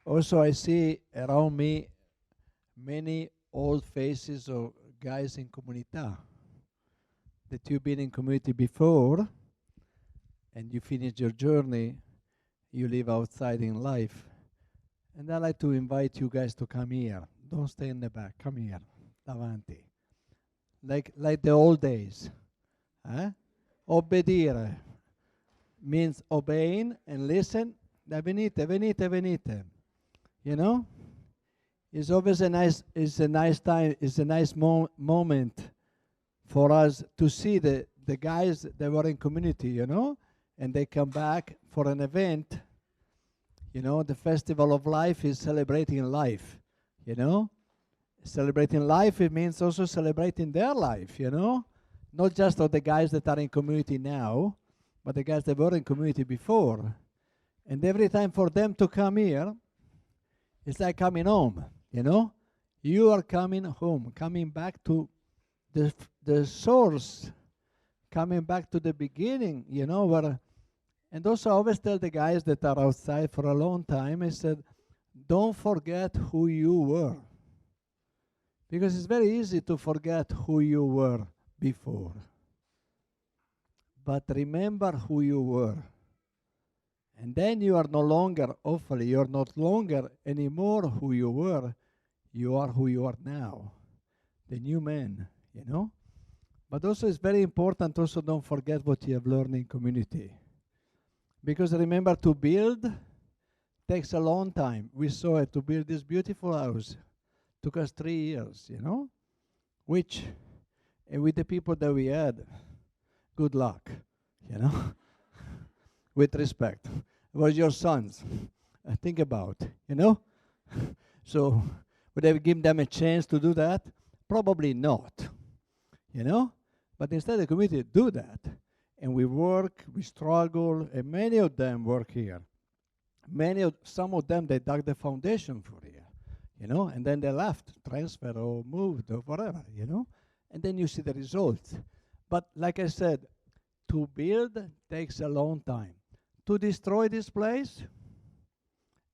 Also, I see around me many old faces of guys in comunità that you've been in community before and you finish your journey, you live outside in life. And I like to invite you guys to come here. Don't stay in the back. Come here, davanti. Like the old days. Eh? Obbedire means obeying and listen. Da venite, venite, venite. You know? It's always it's a nice time, it's a nice moment for us to see the guys that were in community, you know, and they come back for an event. You know, the festival of life is celebrating life, you know. Celebrating life, it means also celebrating their life, you know. Not just of the guys that are in community now, but the guys that were in community before. And every time for them to come here, it's like coming home, you know. You are coming home, coming back to the source, coming back to the beginning, you know, where. And also, I always tell the guys that are outside for a long time, I said, don't forget who you were. Because it's very easy to forget who you were before. But remember who you were. And then you are no longer, hopefully, you're not longer anymore who you were. You are who you are now. The new man, you know? But also it's very important, also don't forget what you have learned in community. Because remember, to build takes a long time. We saw it, to build this beautiful house. Took us 3 years, you know? Which, and with the people that we had, good luck, you know? With respect. It was your sons. Think about, you know? So, would I give them a chance to do that? Probably not, you know? But instead the community do that. And we work, we struggle, and many of them work here. Some of them, they dug the foundation for here, you know? And then they left, transferred or moved or whatever, you know? And then you see the results. But like I said, to build takes a long time. To destroy this place,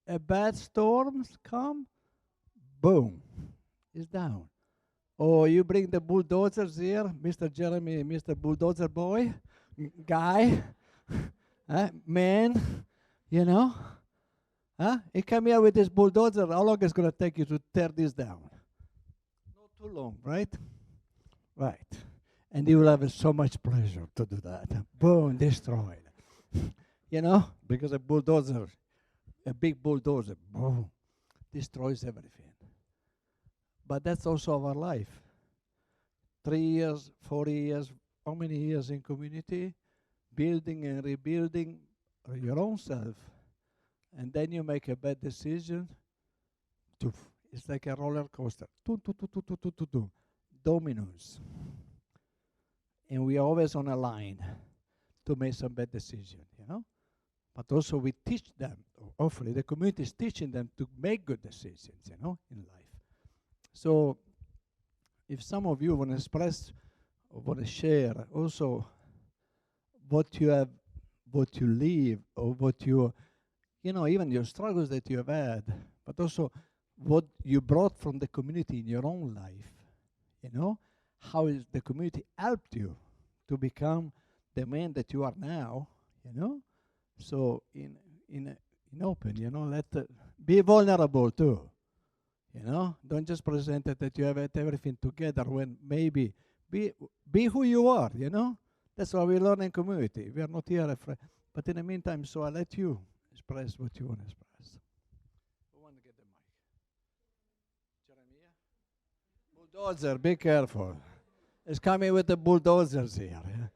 a bad storm come, boom, it's down. Or you bring the bulldozers here, Mr. Jeremy, Mr. Bulldozer Boy, guy, man, you know? He come here with this bulldozer, how long is it going to take you to tear this down? Not too long, right? Right. And you will have so much pleasure to do that. Boom, destroyed. You know, because a bulldozer, a big bulldozer, boom, destroys everything. But that's also our life. 3 years, 4 years, how many years in community? Building and rebuilding your own self. And then you make a bad decision. It's like a roller coaster. Dominoes. And we are always on a line to make some bad decision, you know? But also we teach them, hopefully the community is teaching them to make good decisions, you know, in life. So if some of you want to express or want to share also what you have, what you live, or what you know, even your struggles that you have had, but also what you brought from the community in your own life, you know, how is the community helped you to become the man that you are now, you know? So in open, you know, be vulnerable too, you know? Don't just present it that you have everything together when maybe be who you are, you know? That's why we learn in community. We are not here afraid. But in the meantime, so I let you express what you want to express. Who want to get the mic? Jeremiah? Bulldozer, be careful. It's coming with the bulldozers here.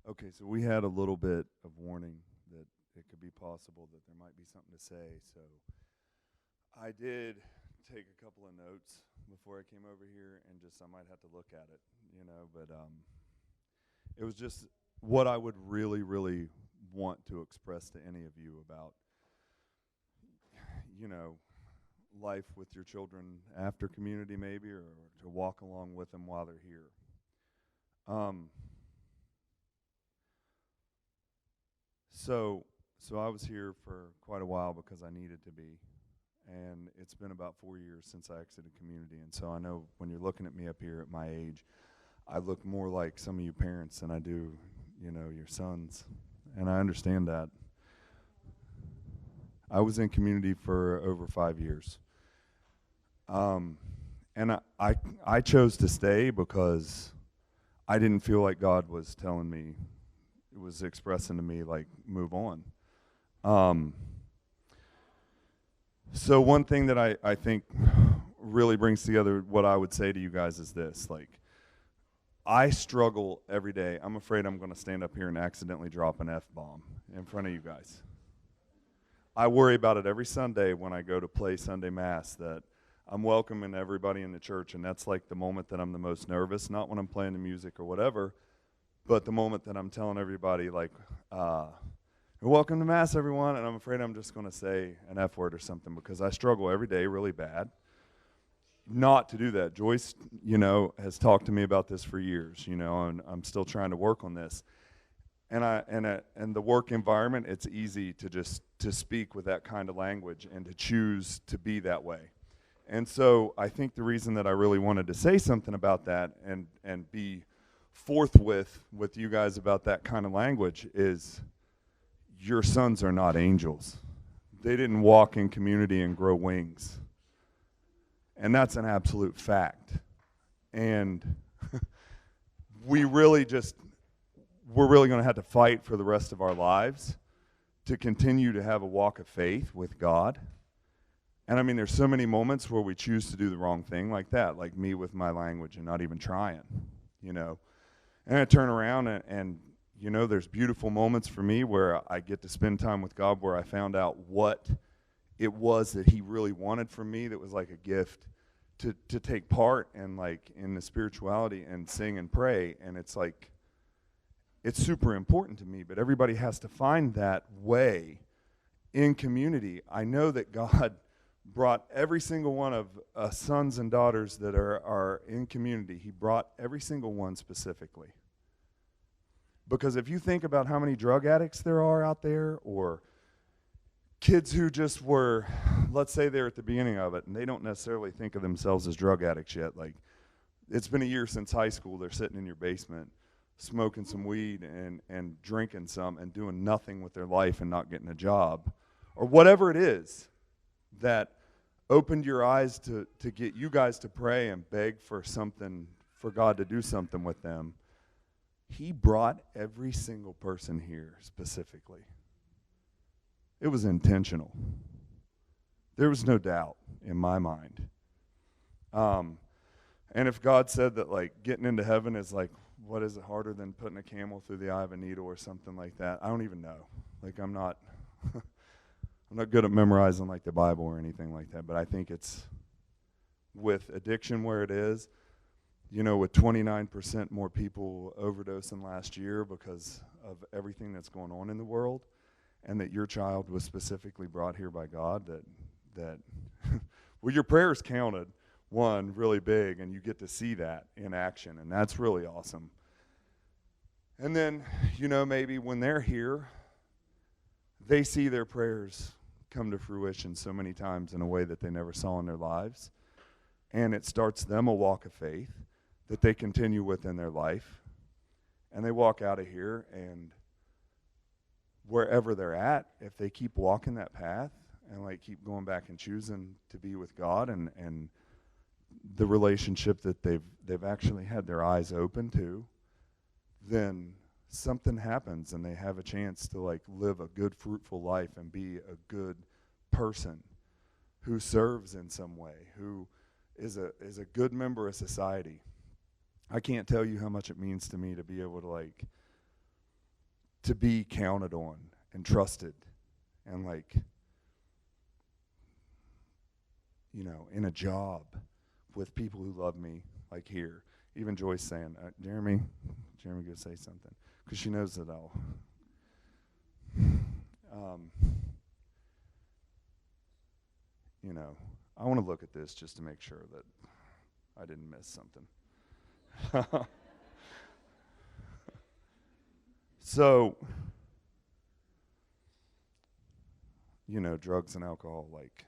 Okay, so we had a little bit of warning that it could be possible that there might be something to say. So I did take a couple of notes before I came over here, and just I might have to look at it, you know. But it was just what I would really, really want to express to any of you about, you know, life with your children after community, maybe, or to walk along with them while they're here. So I was here for quite a while because I needed to be. And it's been about 4 years since I exited community. And so I know when you're looking at me up here at my age, I look more like some of you parents than I do, your sons. And I understand that. I was in community for over 5 years. And I chose to stay because I didn't feel like God was telling me, it was expressing to me, like, move on. So one thing that I think really brings together what I would say to you guys is this. Like, I struggle every day. I'm afraid I'm going to stand up here and accidentally drop an F-bomb in front of you guys. I worry about it every Sunday when I go to play Sunday Mass, that I'm welcoming everybody in the church, and that's like the moment that I'm the most nervous, not when I'm playing the music or whatever, but the moment that I'm telling everybody, like, welcome to Mass, everyone, and I'm afraid I'm just going to say an F word or something because I struggle every day really bad not to do that. Joyce, has talked to me about this for years, and I'm still trying to work on this. And the work environment, it's easy to speak with that kind of language and to choose to be that way. And so I think the reason that I really wanted to say something about that and be forthwith with you guys about that kind of language is your sons are not angels. They didn't walk in community and grow wings. And that's an absolute fact. And we're really going to have to fight for the rest of our lives to continue to have a walk of faith with God. And I mean, there's so many moments where we choose to do the wrong thing like that, like me with my language and not even trying, And I turn around and there's beautiful moments for me where I get to spend time with God, where I found out what it was that he really wanted from me that was like a gift to take part in, like, in the spirituality and sing and pray. And it's like, it's super important to me, but everybody has to find that way in community. I know that God brought every single one of sons and daughters that are in community. He brought every single one specifically. Because if you think about how many drug addicts there are out there, or kids who just were, let's say they're at the beginning of it, and they don't necessarily think of themselves as drug addicts yet. Like, it's been a year since high school. They're sitting in your basement smoking some weed and drinking some and doing nothing with their life and not getting a job. Or whatever it is that opened your eyes to get you guys to pray and beg for something, for God to do something with them. He brought every single person here specifically. It was intentional. There was no doubt in my mind. And if God said that, like, getting into heaven is like, what is it, harder than putting a camel through the eye of a needle or something like that? I don't even know. Like, I'm not good at memorizing, like, the Bible or anything like that, but I think it's, with addiction where it is, with 29% more people overdosing last year because of everything that's going on in the world, and that your child was specifically brought here by God, that well, your prayers counted, one, really big, and you get to see that in action, and that's really awesome. And then, maybe when they're here, they see their prayers come to fruition so many times in a way that they never saw in their lives, and it starts them a walk of faith that they continue with in their life, and they walk out of here, and wherever they're at, if they keep walking that path and, like, keep going back and choosing to be with God and the relationship that they've actually had their eyes open to, then something happens and they have a chance to, like, live a good, fruitful life and be a good person who serves in some way, who is a good member of society. I can't tell you how much it means to me to be able to, like, to be counted on and trusted and, like, in a job with people who love me, like here. Even Joyce saying, Jeremy, go say something, because she knows that I'll. I want to look at this just to make sure that I didn't miss something. So, drugs and alcohol, like,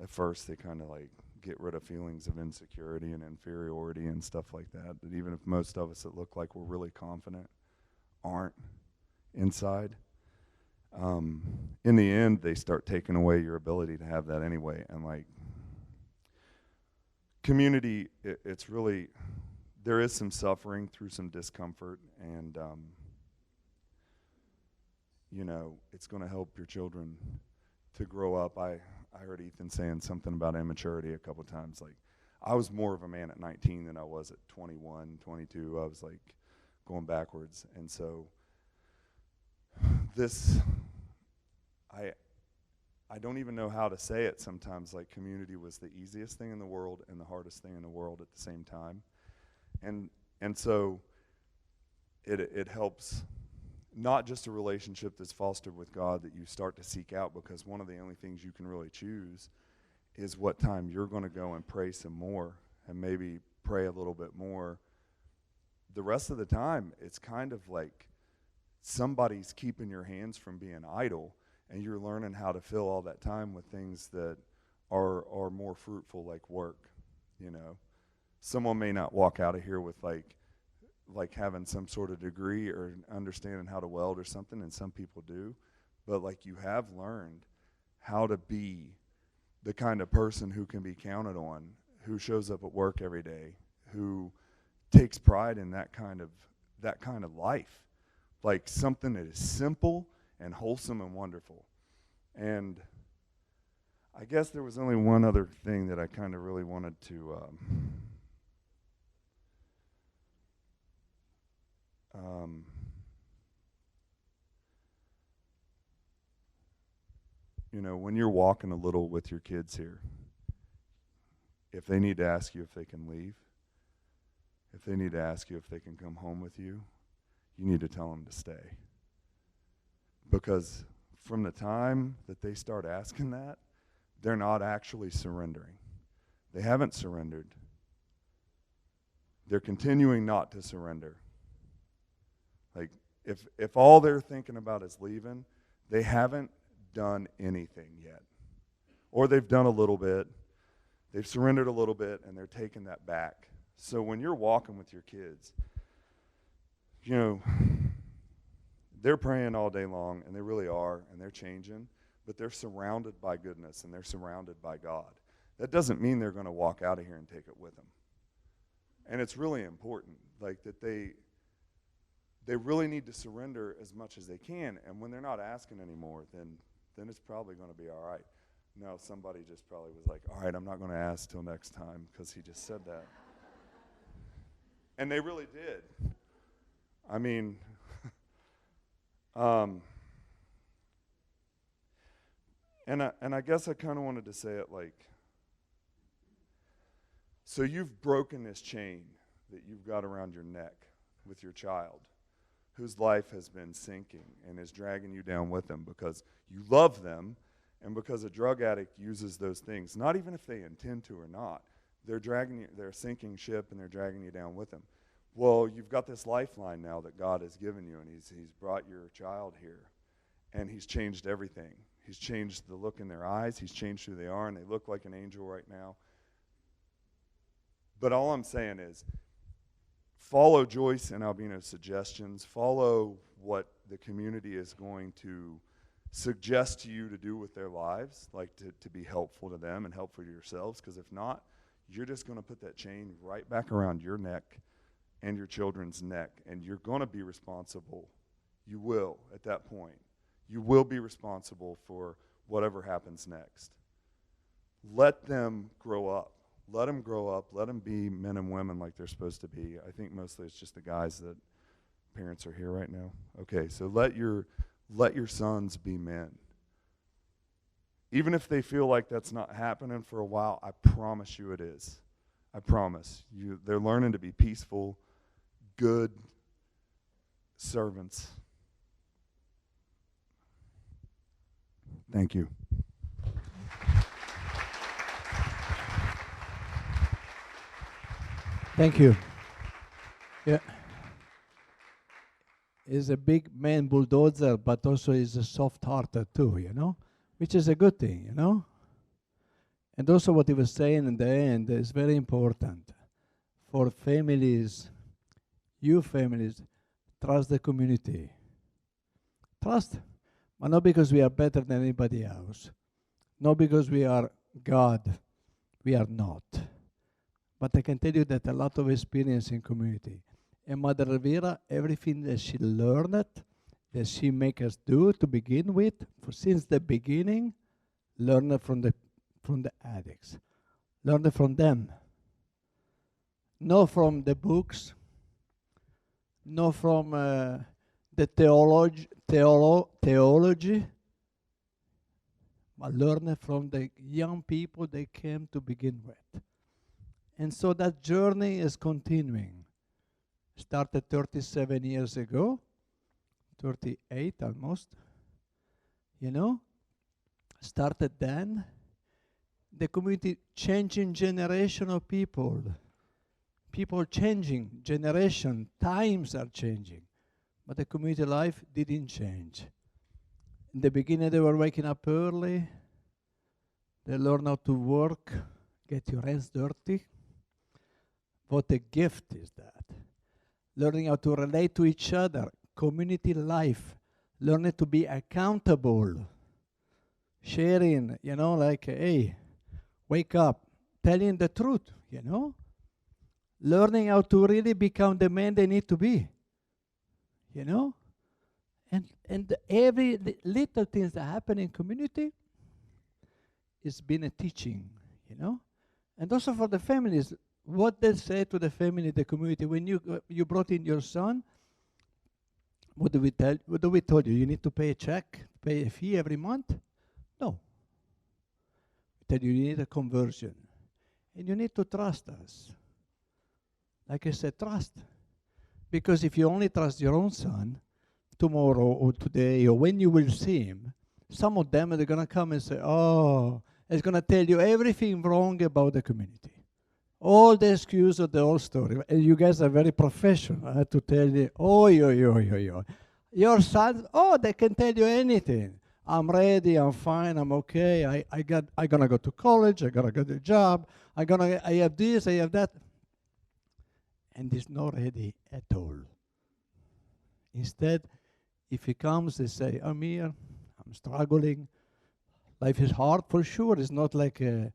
at first they kind of like get rid of feelings of insecurity and inferiority and stuff like that. That even if most of us that look like we're really confident aren't inside, in the end they start taking away your ability to have that anyway. And like community, it's really, there is some suffering through some discomfort, and it's going to help your children to grow up. I heard Ethan saying something about immaturity a couple times. Like, I was more of a man at 19 than I was at 21, 22. I was like going backwards. And so this, I don't even know how to say it sometimes. Like, community was the easiest thing in the world and the hardest thing in the world at the same time. And so it helps, not just a relationship that's fostered with God that you start to seek out, because one of the only things you can really choose is what time you're going to go and pray some more and maybe pray a little bit more. The rest of the time, it's kind of like somebody's keeping your hands from being idle, and you're learning how to fill all that time with things that are more fruitful, like work. Someone may not walk out of here with like having some sort of degree or understanding how to weld or something, and some people do, but like you have learned how to be the kind of person who can be counted on, who shows up at work every day, who takes pride in that kind of life, like something that is simple and wholesome and wonderful. And I guess there was only one other thing that I kind of really wanted to when you're walking a little with your kids here, if they need to ask you if they can leave, if they need to ask you if they can come home with you, you need to tell them to stay. Because from the time that they start asking that, they're not actually surrendering. They haven't surrendered. They're continuing not to surrender. Like, if all they're thinking about is leaving, they haven't done anything yet. Or they've done a little bit, they've surrendered a little bit, and they're taking that back. So when you're walking with your kids, they're praying all day long, and they really are, and they're changing, but they're surrounded by goodness, and they're surrounded by God. That doesn't mean they're going to walk out of here and take it with them. And it's really important, like, that they really need to surrender as much as they can, and when they're not asking anymore, then it's probably going to be all right. No, somebody just probably was like, all right, I'm not going to ask till next time because he just said that. And they really did. I mean, and I guess I kind of wanted to say it like, so you've broken this chain that you've got around your neck with your child, whose life has been sinking and is dragging you down with them because you love them, and because a drug addict uses those things, not even if they intend to or not, they're sinking ship and they're dragging you down with them. Well, you've got this lifeline now that God has given you, and he's brought your child here, and he's changed everything. He's changed the look in their eyes. He's changed who they are, and they look like an angel right now. But all I'm saying is, follow Joyce and Albino's suggestions. Follow what the community is going to suggest to you to do with their lives, like to be helpful to them and helpful to yourselves, because if not, you're just going to put that chain right back around your neck and your children's neck, and you're going to be responsible. You will, at that point. You will be responsible for whatever happens next. Let them grow up. Let them grow up. Let them be men and women like they're supposed to be. I think mostly it's just the guys that parents are here right now. Okay, so let your sons be men. Even if they feel like that's not happening for a while, I promise you it is. I promise you. They're learning to be peaceful, good servants. Thank you. Thank you. Yeah. is a big man bulldozer, but also is a soft-hearted too, which is a good thing. And also what he was saying in the end is very important for families, you families, trust the community. Trust, but not because we are better than anybody else, not because we are God, we are not. But I can tell you that a lot of experience in community. And Mother Rivera, everything that she learned, that she make us do to begin with, since the beginning, learn it from the addicts. Learn it from them. Not from the books, not from the theology, but learn it from the young people they came to begin with. And so that journey is continuing. Started 37 years ago, 38 almost, started then. The community changing generation of people changing, generation, times are changing, but the community life didn't change. In the beginning they were waking up early, they learn how to work, get your hands dirty. What a gift is that. Learning how to relate to each other, community life, learning to be accountable, sharing, like, hey, wake up, telling the truth, learning how to really become the man they need to be, and every little things that happen in community is been a teaching, and also for the families. What they say to the family, the community, when you brought in your son, what do we tell you? You need to pay a check, pay a fee every month? No. We tell you need a conversion. And you need to trust us. Like I said, trust. Because if you only trust your own son, tomorrow or today or when you will see him, some of them are going to come and say, oh, it's going to tell you everything wrong about the community. All the excuse of the whole story. And you guys are very professional. I have to tell you, your sons, they can tell you anything. I'm ready, I'm fine, I'm okay, I'm gonna go to college, I'm gonna get a job, I have this, I have that. And he's not ready at all. Instead, if he comes, they say, I'm here, I'm struggling. Life is hard for sure. It's not like a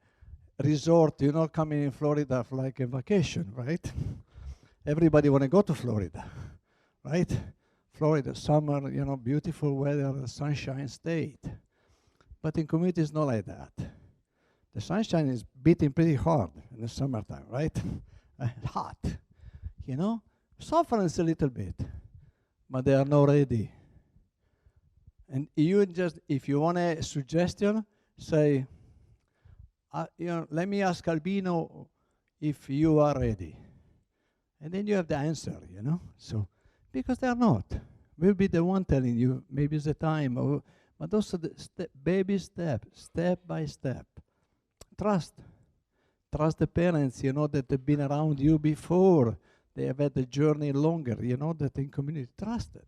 resort, coming in Florida for like a vacation, right? Everybody want to go to Florida, right? Florida, summer, beautiful weather, sunshine state. But in community, it's not like that. The sunshine is beating pretty hard in the summertime, right? Hot, suffering a little bit, but they are not ready. And if you want a suggestion, say, let me ask Albino if you are ready. And then you have the answer, So, because they are not. We'll be the one telling you, maybe it's the time. But also the baby step by step. Trust. Trust the parents, that they've been around you before. They have had the journey longer, that in community. Trust it.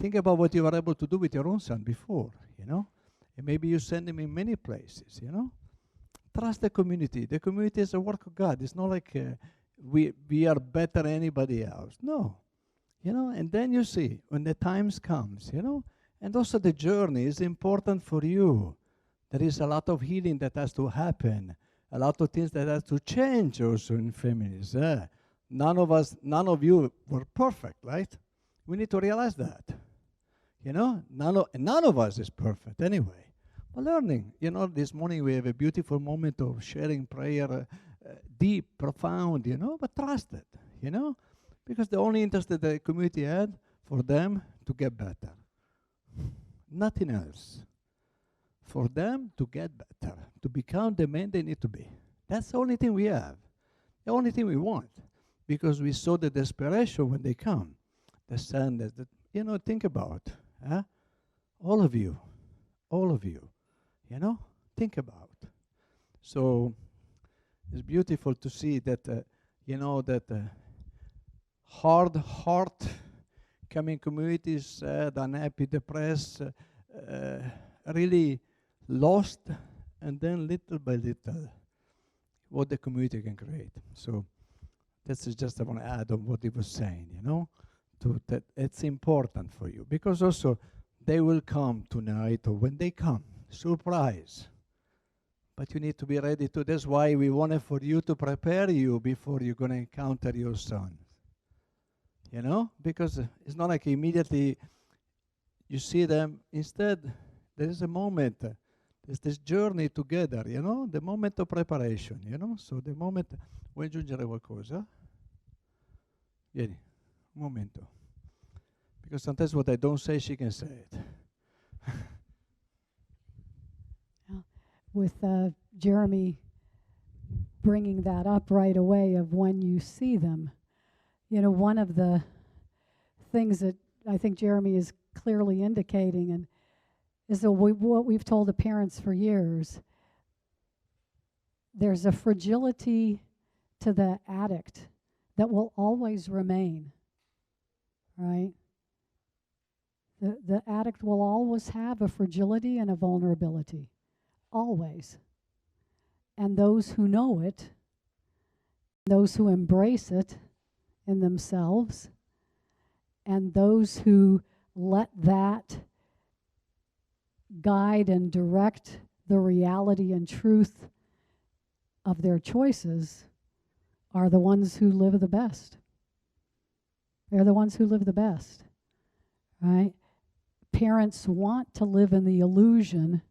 Think about what you were able to do with your own son before, And maybe you send him in many places, Trust the community. The community is a work of God. It's not like we are better than anybody else. No. And then you see, when the times comes, and also the journey is important for you. There is a lot of healing that has to happen, a lot of things that have to change also in families. None of you were perfect, right? We need to realize that. None of us is perfect anyway. But learning, this morning we have a beautiful moment of sharing prayer, deep, profound, but trusted, because the only interest that the community had for them to get better. Nothing else. For them to get better, to become the man they need to be. That's the only thing we have, the only thing we want, because we saw the desperation when they come, the sadness that, think about, all of you, think about. So it's beautiful to see that, that hard heart come in communities sad, unhappy, depressed, really lost, and then little by little, what the community can create. So that's just I want to add on what he was saying, you know, to that it's important for you, because also they will come tonight, or when they come, surprise. But you need to be ready to. That's why we wanted for you to prepare you before you're going to encounter your son. You know, because it's not like immediately you see them. Instead, there is a moment. There's this journey together, you know, the moment of preparation, you know. So the moment, vuoi aggiungere qualcosa? Vieni, un momento. Because sometimes what I don't say, she can say it. With Jeremy bringing that up right away of when you see them, you know, one of the things that I think Jeremy is clearly indicating and is what we've told the parents for years. There's a fragility to the addict that will always remain, right? The addict will always have a fragility and a vulnerability, always. And those who know it, those who embrace it in themselves, and those who let that guide and direct the reality and truth of their choices are the ones who live the best. They're the ones who live the best, right? Parents want to live in the illusion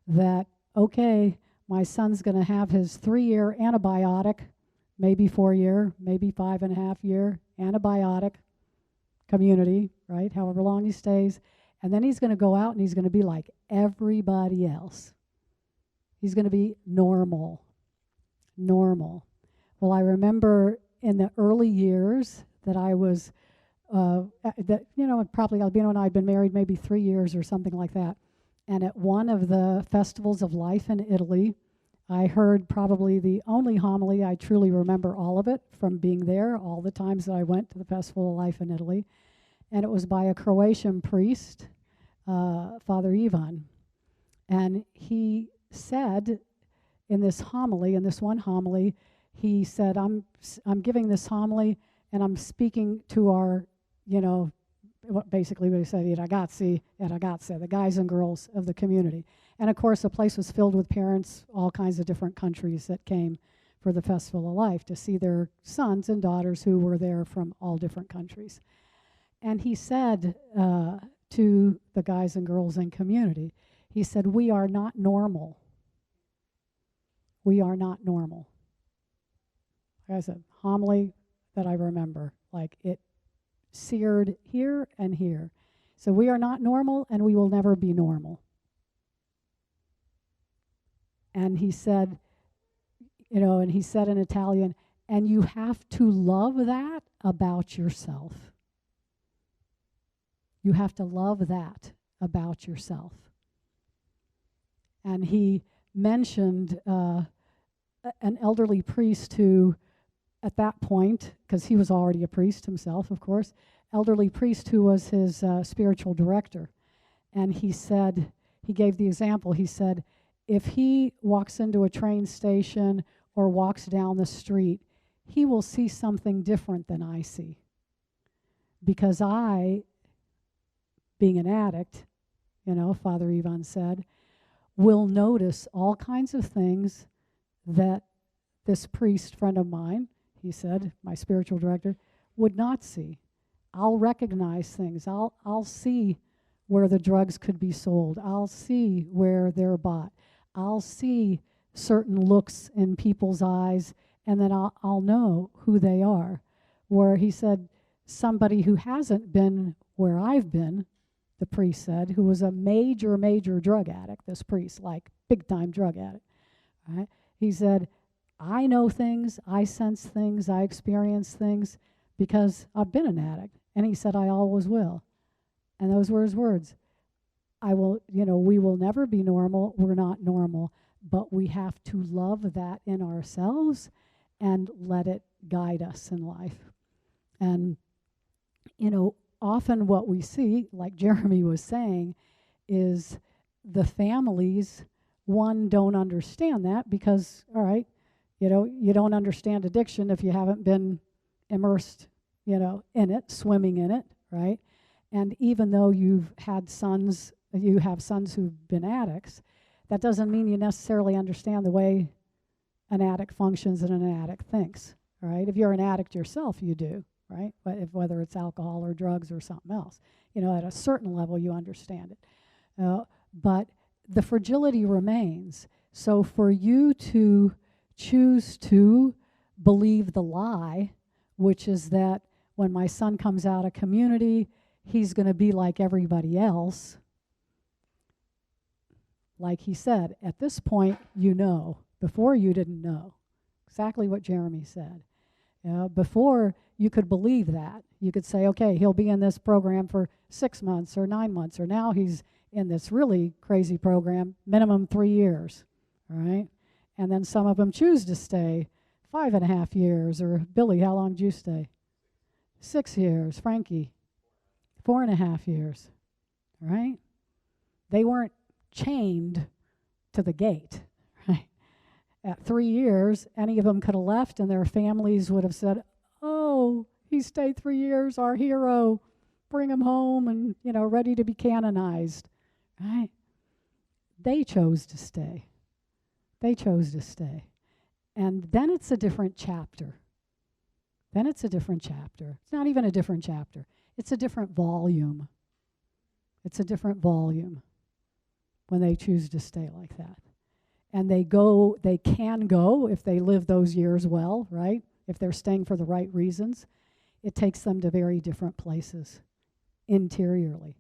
that, okay, my son's going to have his 3-year antibiotic, maybe 4-year, maybe 5.5-year antibiotic community, right? However long he stays. And then he's going to go out and he's going to be like everybody else. He's going to be normal. Normal. Well, I remember in the early years that I was, probably Albino and I had been married maybe 3 years or something like that. And at one of the festivals of life in Italy, I heard probably the only homily I truly remember all of it from being there, all the times that I went to the Festival of Life in Italy. And it was by a Croatian priest, Father Ivan. And he said in this homily, in this one homily, he said, I'm giving this homily and I'm speaking to our, basically what he said, i ragazzi, the guys and girls of the community. And of course, the place was filled with parents, all kinds of different countries that came for the Festival of Life to see their sons and daughters who were there from all different countries. And he said to the guys and girls in community, he said, we are not normal. We are not normal. Like I said, homily that I remember, like it seared here and here. So we are not normal and we will never be normal. And he said, and he said in Italian, and you have to love that about yourself. You have to love that about yourself. And he mentioned an elderly priest who, at that point, because he was already a priest himself, of course, elderly priest who was his spiritual director. And he said, he gave the example, he said, if he walks into a train station or walks down the street, he will see something different than I see. Because I, being an addict, Father Ivan said, will notice all kinds of things that this priest friend of mine, he said, my spiritual director, would not see. I'll recognize things. I'll see where the drugs could be sold. I'll see where they're bought. I'll see certain looks in people's eyes, and then I'll know who they are. Where he said, somebody who hasn't been where I've been, the priest said, who was a major, major drug addict, this priest, like big-time drug addict, right? He said, I know things, I sense things, I experience things because I've been an addict. And he said, I always will. And those were his words. I will, we will never be normal. We're not normal. But we have to love that in ourselves and let it guide us in life. And, often what we see, like Jeremy was saying, is the families, one, don't understand that because, all right, you don't understand addiction if you haven't been immersed, in it, swimming in it, right? And even though you have sons who've been addicts, that doesn't mean you necessarily understand the way an addict functions and an addict thinks, right? If you're an addict yourself, you do, right? But whether it's alcohol or drugs or something else, at a certain level you understand it. But the fragility remains. So for you to choose to believe the lie, which is that when my son comes out of community, he's going to be like everybody else. Like he said, at this point, before you didn't know. Exactly what Jeremy said. Before you could believe that. You could say, okay, he'll be in this program for 6 months or 9 months, or now he's in this really crazy program, minimum 3 years, all right? And then some of them choose to stay 5.5 years, or Billy, how long did you stay? 6 years. Frankie, 4.5 years, all right? They weren't chained to the gate, right? At 3 years, any of them could have left and their families would have said, oh, he stayed 3 years, our hero, bring him home and, ready to be canonized, right? They chose to stay. They chose to stay. And then it's a different chapter. It's not even a different chapter. It's a different volume. It's a different volume when they choose to stay like that. And they can go if they live those years well, right? If they're staying for the right reasons. It takes them to very different places interiorly.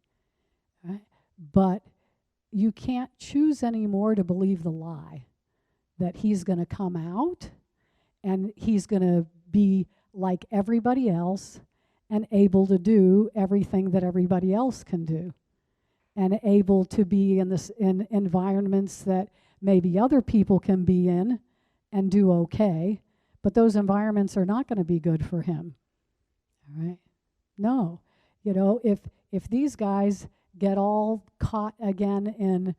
Right? But you can't choose anymore to believe the lie that he's going to come out and he's going to be like everybody else and able to do everything that everybody else can do, and able to be in environments that maybe other people can be in and do okay, but those environments are not going to be good for him. All right? No. If these guys get all caught again in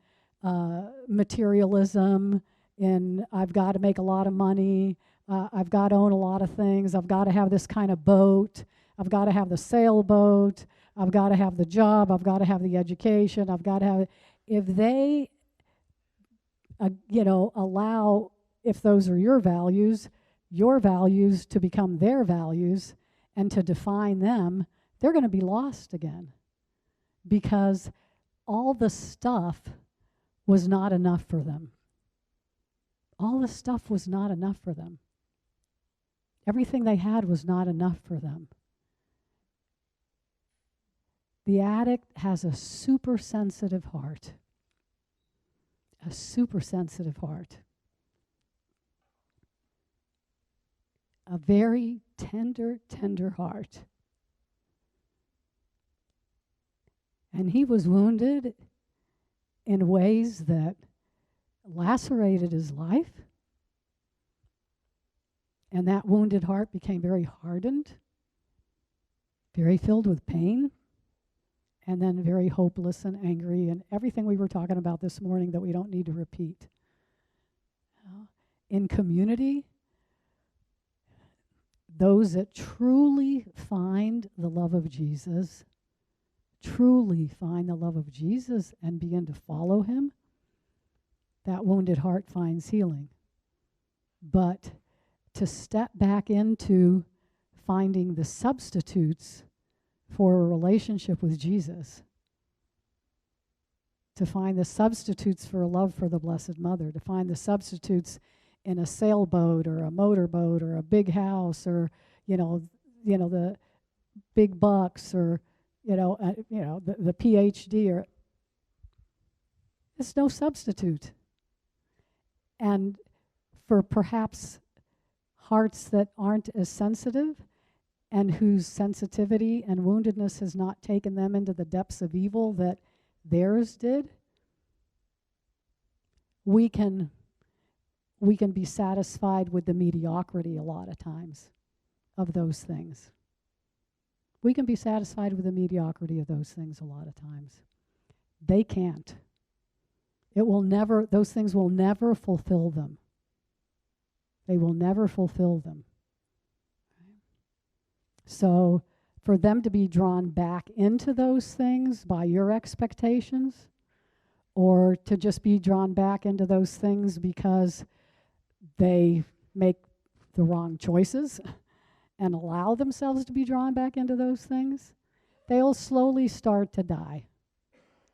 materialism, in I've got to make a lot of money, I've got to own a lot of things, I've got to have this kind of boat, I've got to have the sailboat, I've got to have the job, I've got to have the education, I've got to have it. If they, allow, if those are your values to become their values and to define them, they're going to be lost again. Because all the stuff was not enough for them. All the stuff was not enough for them. Everything they had was not enough for them. The addict has a super sensitive heart. A super sensitive heart. A very tender, tender heart. And he was wounded in ways that lacerated his life. And that wounded heart became very hardened, very filled with pain, and then very hopeless and angry, and everything we were talking about this morning that we don't need to repeat. In community, those that truly find the love of Jesus, and begin to follow him, that wounded heart finds healing. But to step back into finding the substitutes for a relationship with Jesus, to find the substitutes for a love for the Blessed Mother, to find the substitutes in a sailboat or a motorboat or a big house or the big bucks or the PhD, or there's no substitute. And for perhaps hearts that aren't as sensitive and whose sensitivity and woundedness has not taken them into the depths of evil that theirs did, we can be satisfied with the mediocrity a lot of times of those things. We can be satisfied with the mediocrity of those things a lot of times. They can't. Those things will never fulfill them. They will never fulfill them. So for them to be drawn back into those things by your expectations, or to just be drawn back into those things because they make the wrong choices and allow themselves to be drawn back into those things, they'll slowly start to die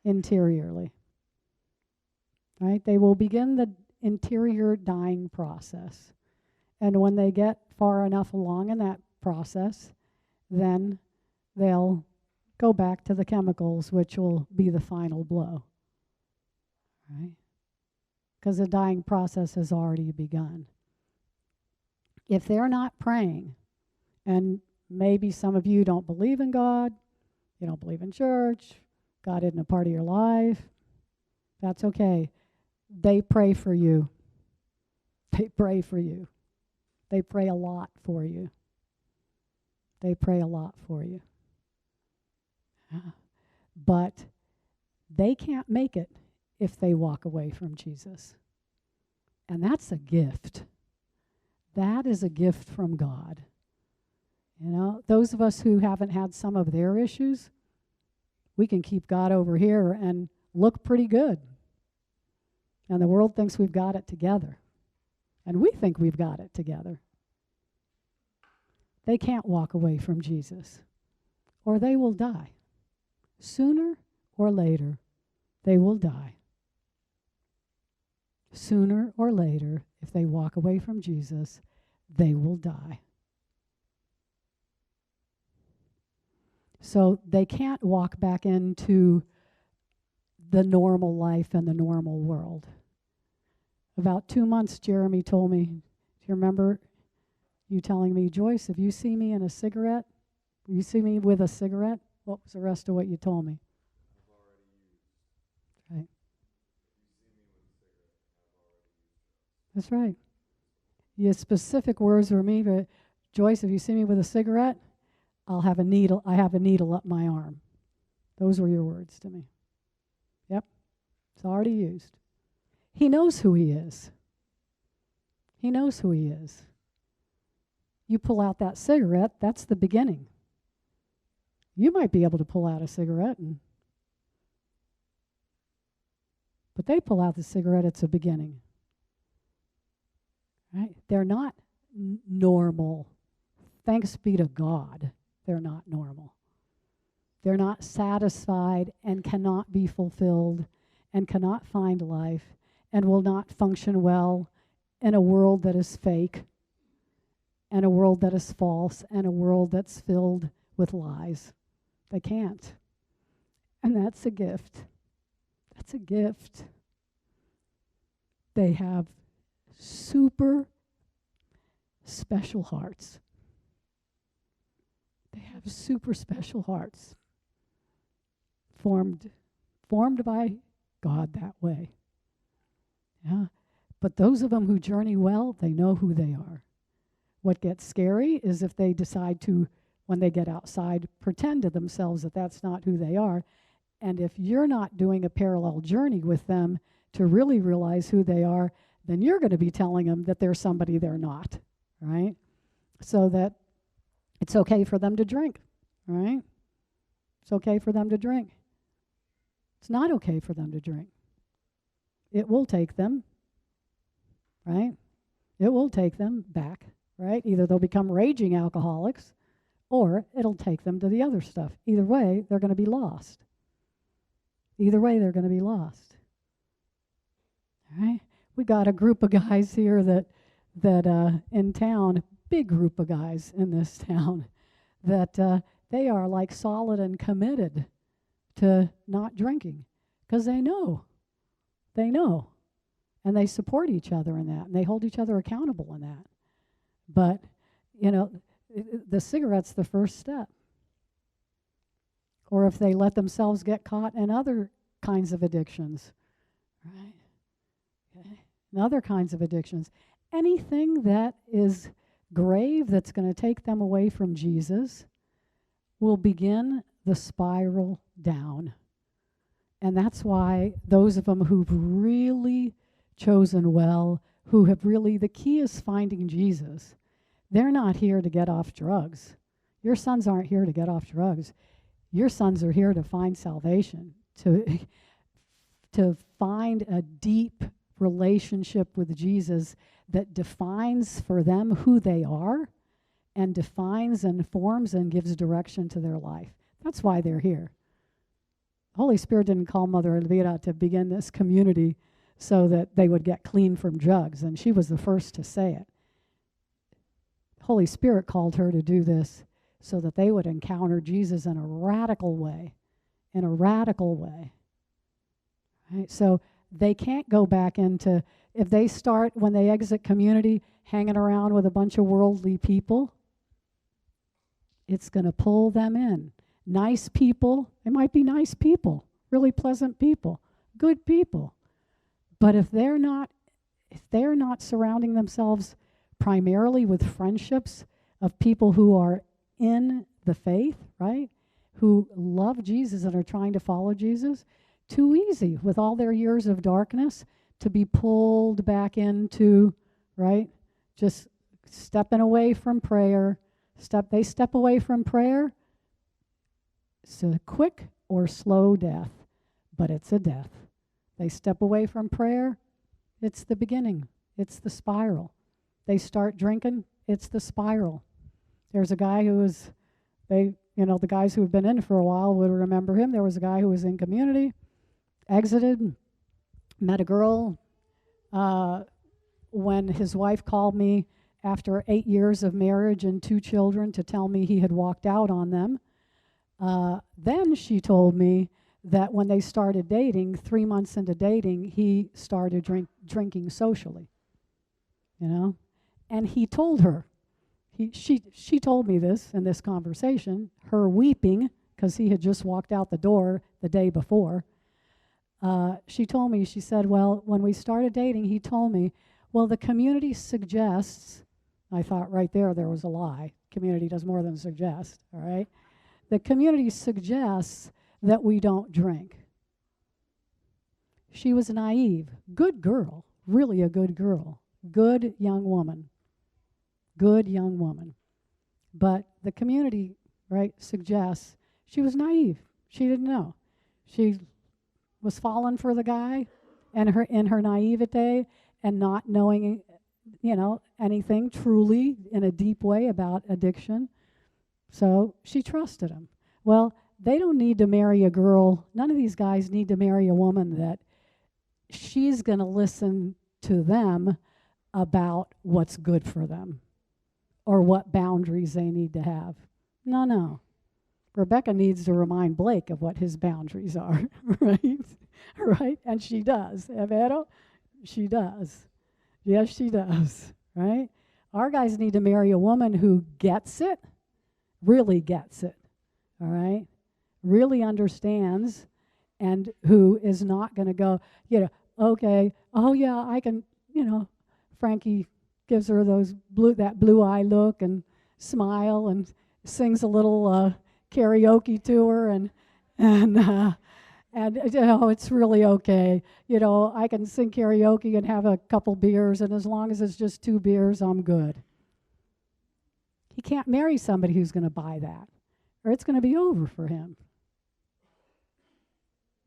interiorly. Right? They will begin the interior dying process. And when they get far enough along in that process, then they'll go back to the chemicals, which will be the final blow. Right? Because the dying process has already begun. If they're not praying, and maybe some of you don't believe in God, you don't believe in church, God isn't a part of your life, that's okay. They pray for you. They pray for you. They pray a lot for you. They pray a lot for you. But they can't make it if they walk away from Jesus. And that's a gift. That is a gift from God. You know, those of us who haven't had some of their issues, we can keep God over here and look pretty good. And the world thinks we've got it together. And we think we've got it together. They can't walk away from Jesus, or they will die. Sooner or later, they will die. Sooner or later, if they walk away from Jesus, they will die. So they can't walk back into the normal life and the normal world. About 2 months, Jeremy told me, do you remember you telling me, Joyce, if you see me in a cigarette, you see me with a cigarette, what was the rest of what you told me? Right. That's right. Your specific words were me, but Joyce, if you see me with a cigarette, I have a needle up my arm. Those were your words to me. Yep. It's already used. He knows who he is. He knows who he is. You pull out that cigarette, that's the beginning. You might be able to pull out a cigarette, but they pull out the cigarette, it's a beginning. Right? They're not normal. Thanks be to God, they're not normal. They're not satisfied and cannot be fulfilled and cannot find life and will not function well in a world that is fake and a world that is false and a world that's filled with lies. They can't. And that's a gift. That's a gift. They have super special hearts. They have super special hearts formed by God that way. Yeah. But those of them who journey well, they know who they are. What gets scary is if they decide to, when they get outside, pretend to themselves that that's not who they are. And if you're not doing a parallel journey with them to really realize who they are, then you're going to be telling them that they're somebody they're not, right? So that it's okay for them to drink, right? It's okay for them to drink. It's not okay for them to drink. It will take them, right? It will take them back, right? Either they'll become raging alcoholics or it'll take them to the other stuff. Either way, they're going to be lost. Either way, they're going to be lost. All right? We got a group of guys here that in town, big group of guys in this town, that they are like solid and committed to not drinking because they know, and they support each other in that, and they hold each other accountable in that. But, you know, the cigarette's the first step. Or if they let themselves get caught in other kinds of addictions, right? Okay. And other kinds of addictions. Anything that is grave that's going to take them away from Jesus will begin the spiral down. And that's why those of them who've really chosen well, who have really, the key is finding Jesus. They're not here to get off drugs. Your sons aren't here to get off drugs. Your sons are here to find salvation, to find a deep relationship with Jesus that defines for them who they are and defines and forms and gives direction to their life. That's why they're here. Holy Spirit didn't call Mother Elvira to begin this community so that they would get clean from drugs, and she was the first to say it. Holy Spirit called her to do this so that they would encounter Jesus in a radical way, Right? So they can't go back into, if they start, when they exit community, hanging around with a bunch of worldly people, it's going to pull them in. Nice people, it might be nice people, really pleasant people, good people. But if they're not surrounding themselves primarily with friendships of people who are in the faith, right? Who love Jesus and are trying to follow Jesus, too easy with all their years of darkness to be pulled back into, right? Just stepping away from prayer. They step away from prayer. It's a quick or slow death, but it's a death. They step away from prayer, it's the beginning. It's the spiral. They start drinking, it's the spiral. There's a guy who was, the guys who have been in for a while would remember him. There was a guy who was in community, exited, met a girl. When his wife called me after 8 years of marriage and 2 children to tell me he had walked out on them, then she told me that when they started dating, 3 months into dating, he started drinking socially, And he told her, she told me this in this conversation, her weeping, because he had just walked out the door the day before. She told me, she said, well, when we started dating, he told me, well, the community suggests, I thought right there was a lie. Community does more than suggest, all right? The community suggests that we don't drink. She was naive. Good girl, really a good girl. Good young woman. But the community, right, suggests she was naive. She didn't know. She was falling for the guy and in her naivete and not knowing, anything truly in a deep way about addiction. So she trusted him. Well, they don't need to marry a girl. None of these guys need to marry a woman that she's going to listen to them about what's good for them or what boundaries they need to have. No. Rebecca needs to remind Blake of what his boundaries are, right? Right? And she does. Vero? She does. Yes, she does, right? Our guys need to marry a woman who gets it, really gets it, all right? Really understands, and who is not going to go, okay, oh yeah, I can, Frankie gives her that blue eye look and smile and sings a little karaoke to her and it's really okay. I can sing karaoke and have a couple beers, and as long as it's just 2 beers, I'm good. He can't marry somebody who's going to buy that, or it's going to be over for him.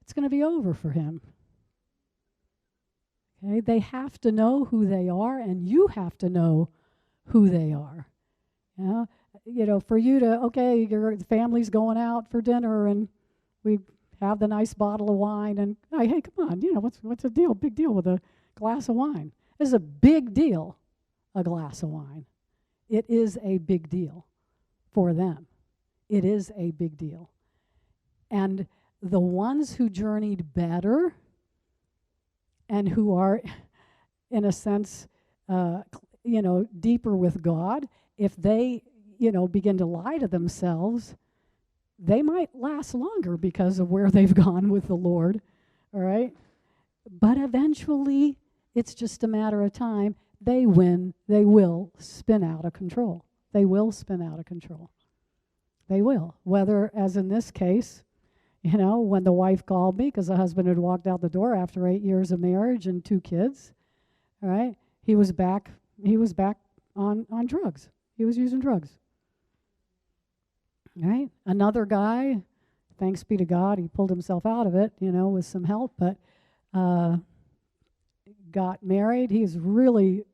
It's going to be over for him. Okay? They have to know who they are, and you have to know who they are. For you to, your family's going out for dinner, and we have the nice bottle of wine, and hey, come on, what's the deal? Big deal with a glass of wine. It's a big deal, a glass of wine. It is a big deal for them. It is a big deal. And the ones who journeyed better and who are, in a sense, deeper with God, if they, begin to lie to themselves, they might last longer because of where they've gone with the Lord, all right? But eventually, it's just a matter of time. They will spin out of control. They will spin out of control. They will. Whether, as in this case, when the wife called me because the husband had walked out the door after 8 years of marriage and 2 kids, all right, he was back on drugs. He was using drugs. All right? Another guy, thanks be to God, he pulled himself out of it, with some help, but got married. He's really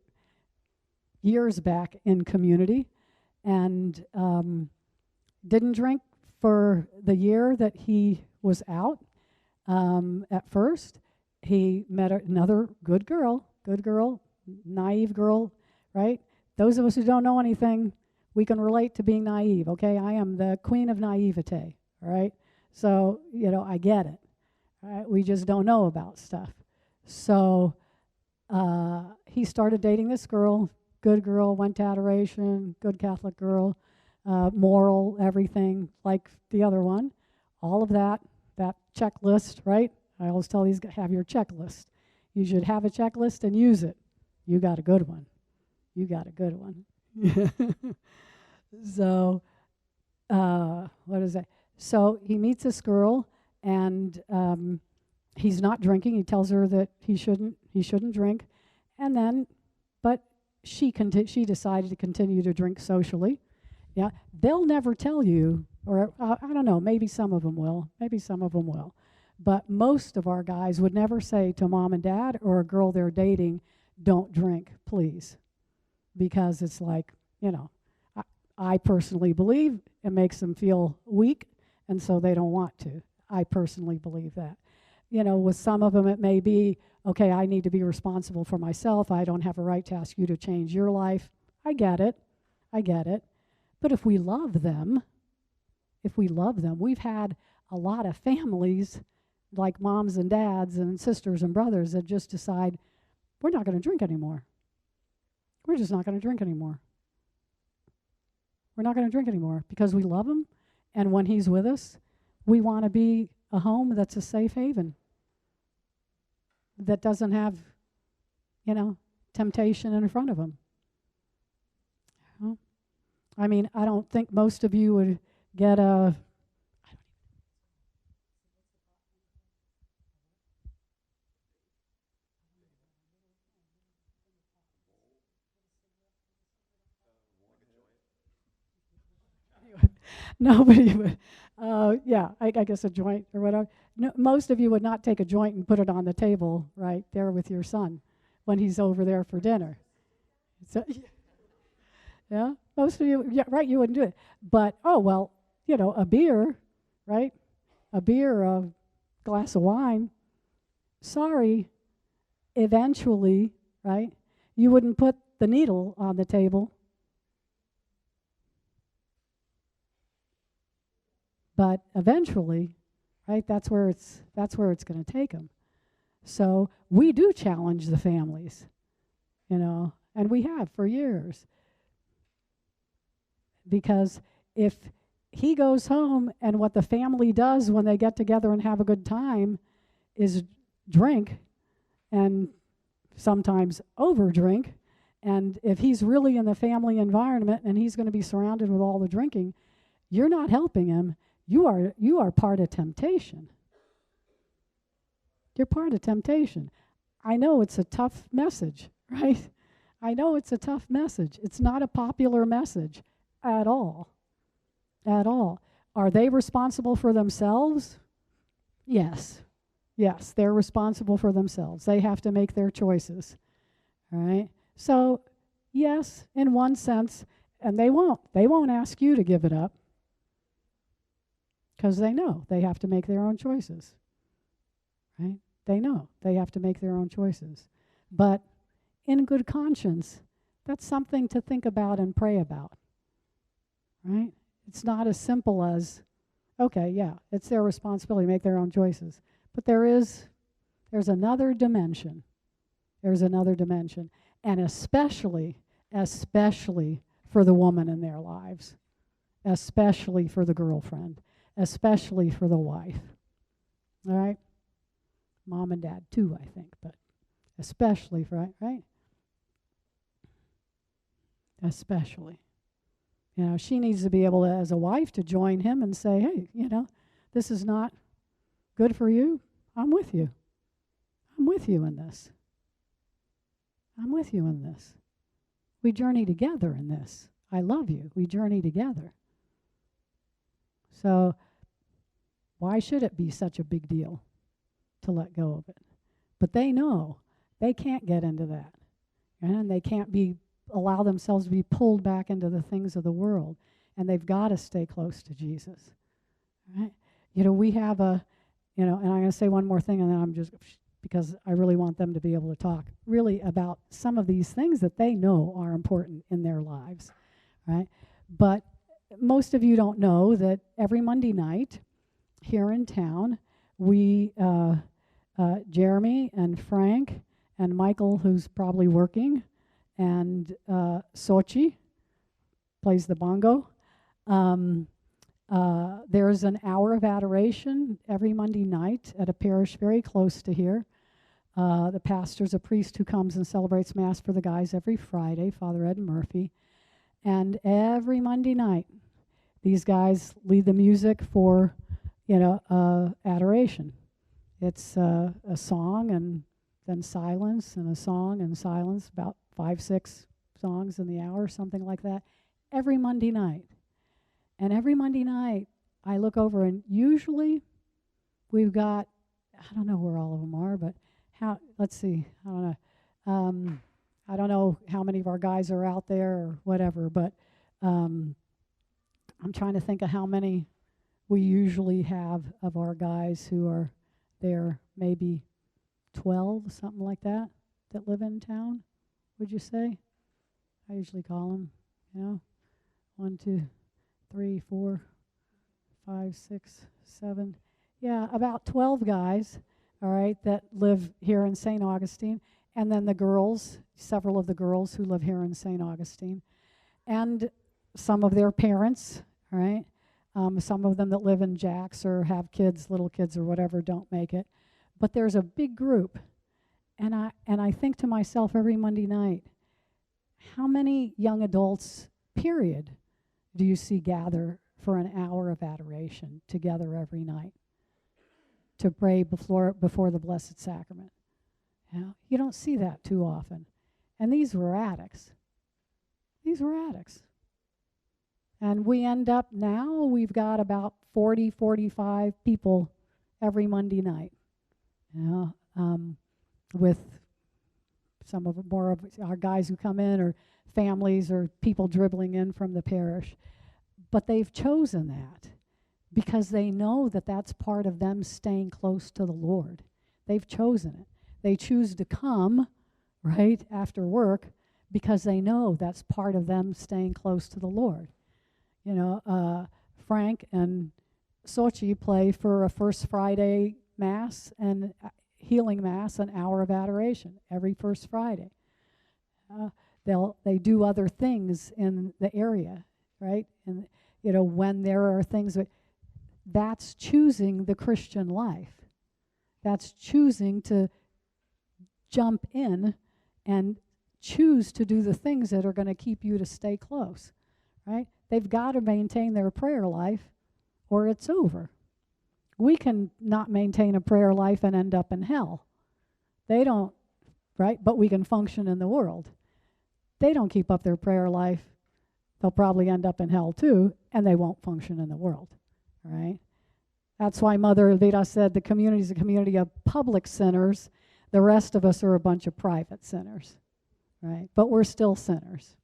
years back in community and didn't drink for the year that he was out. At first, he met another good girl, naive girl, right? Those of us who don't know anything, we can relate to being naive, okay? I am the queen of naivete, all right? So, I get it, all right? We just don't know about stuff. So he started dating this girl, good girl, went to adoration, good Catholic girl, moral, everything like the other one. All of that checklist, right? I always tell these guys, have your checklist. You should have a checklist and use it. You got a good one. You got a good one. So, what is that? So he meets this girl, and he's not drinking. He tells her that he shouldn't drink, and then, but she decided to continue to drink socially. Yeah, they'll never tell you, or I don't know. Maybe some of them will. But most of our guys would never say to mom and dad or a girl they're dating, "Don't drink, please," because it's like, I personally believe it makes them feel weak, and so they don't want to. I personally believe that. With some of them it may be, okay, I need to be responsible for myself. I don't have a right to ask you to change your life. I get it. But if we love them, we've had a lot of families, like moms and dads and sisters and brothers, that just decide, we're not going to drink anymore. We're just not going to drink anymore. We're not going to drink anymore because we love him, and when he's with us, we want to be a home that's a safe haven, that doesn't have, temptation in front of him. I mean, I don't think most of you would get a... Nobody would. I guess a joint or whatever. No, most of you would not take a joint and put it on the table right there with your son when he's over there for dinner. So, yeah, most of you, yeah, right, you wouldn't do it. But, a beer, right? A beer, a glass of wine. Sorry, eventually, right? You wouldn't put the needle on the table. But eventually, right, that's where it's going to take them. So we do challenge the families, and we have for years. Because if he goes home and what the family does when they get together and have a good time is drink, and sometimes overdrink, and if he's really in the family environment and he's going to be surrounded with all the drinking, you're not helping him. You are part of temptation. You're part of temptation. I know it's a tough message, right? I know it's a tough message. It's not a popular message at all. At all. Are they responsible for themselves? Yes. Yes, they're responsible for themselves. They have to make their choices. All right? So, yes, in one sense, and they won't. They won't ask you to give it up, because they know they have to make their own choices, right? They know they have to make their own choices. But in good conscience, that's something to think about and pray about, right? It's not as simple as, okay, yeah, it's their responsibility to make their own choices. But there's another dimension. There's another dimension. And especially for the woman in their lives, especially for the girlfriend, especially for the wife. All right? Mom and dad too, I think, but especially for, right? Especially. You know, she needs to be able to, as a wife, to join him and say, hey, you know, this is not good for you. I'm with you. I'm with you in this. I'm with you in this. We journey together in this. I love you. We journey together. So why should it be such a big deal to let go of it? But they know they can't get into that. And they can't allow themselves to be pulled back into the things of the world. And they've got to stay close to Jesus. Right? You know, we have and I'm going to say one more thing, and then I'm just, because I really want them to be able to talk really about some of these things that they know are important in their lives, right? But most of you don't know that every Monday night here in town, we, Jeremy and Frank and Michael, who's probably working, and Sochi plays the bongo. There's an hour of adoration every Monday night at a parish very close to here. The pastor's a priest who comes and celebrates Mass for the guys every Friday, Father Ed Murphy. And every Monday night, these guys lead the music for, adoration. It's a song and then silence, and a song and silence, about 5-6 songs in the hour, something like that, every Monday night. And every Monday night, I look over, and usually we've got, I don't know where all of them are, but let's see, I don't know. I don't know how many of our guys are out there or whatever, but I'm trying to think of how many we usually have of our guys who are there, maybe 12, something like that live in town, would you say? I usually call them, 1, 2, 3, 4, 5, 6, 7. Yeah, about 12 guys, all right, that live here in St. Augustine. And then the girls, several of the girls who live here in St. Augustine. And some of their parents, all right? Some of them that live in Jax or have kids, little kids or whatever, don't make it. But there's a big group. And I think to myself every Monday night, how many young adults, period, do you see gather for an hour of adoration together every night to pray before the Blessed Sacrament? You don't see that too often. And these were addicts. And we end up now, we've got about 40, 45 people every Monday night. With some of more of our guys who come in, or families, or people dribbling in from the parish. But they've chosen that because they know that that's part of them staying close to the Lord. They've chosen it. They choose to come, right, after work because they know that's part of them staying close to the Lord. Frank and Sochi play for a First Friday Mass and healing Mass, an hour of adoration every First Friday. They do other things in the area, right? And when there are things that's choosing the Christian life. That's choosing to jump in and choose to do the things that are going to keep you to stay close, right? They've got to maintain their prayer life or it's over. We can not maintain a prayer life and end up in hell. They don't, right? But we can function in the world. They don't keep up their prayer life, they'll probably end up in hell too, and they won't function in the world, right? That's why Mother Elvira said the community is a community of public sinners. The rest of us are a bunch of private sinners, right? But we're still sinners.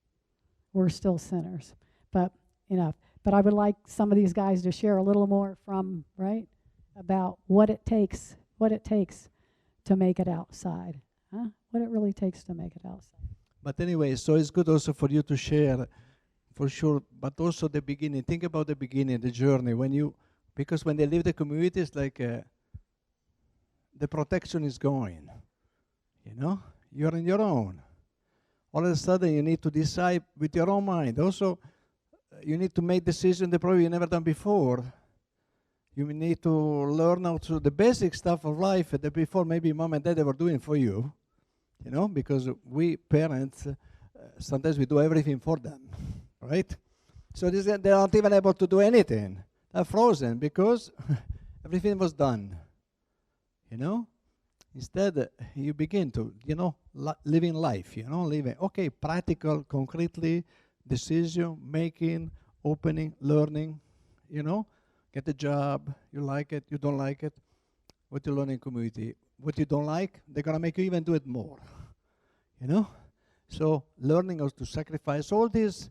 But, but I would like some of these guys to share a little more from, right, about what it takes to make it outside. What it really takes to make it outside. But anyway, so it's good also for you to share, for sure, but also the beginning. Think about the beginning, the journey. Because when they leave the community, it's like the protection is going. You're on your own. All of a sudden, you need to decide with your own mind. Also, you need to make decisions that probably you never done before. You need to learn also the basic stuff of life that before maybe mom and dad were doing for you. Because we parents, sometimes we do everything for them, right? So they're not even able to do anything. They're frozen because everything was done. You know? Instead, you begin to, living life, living, okay, practical, concretely, decision making, opening, learning, get a job, you like it, you don't like it, what you learn in community. What you don't like, they're going to make you even do it more, So learning how to sacrifice all this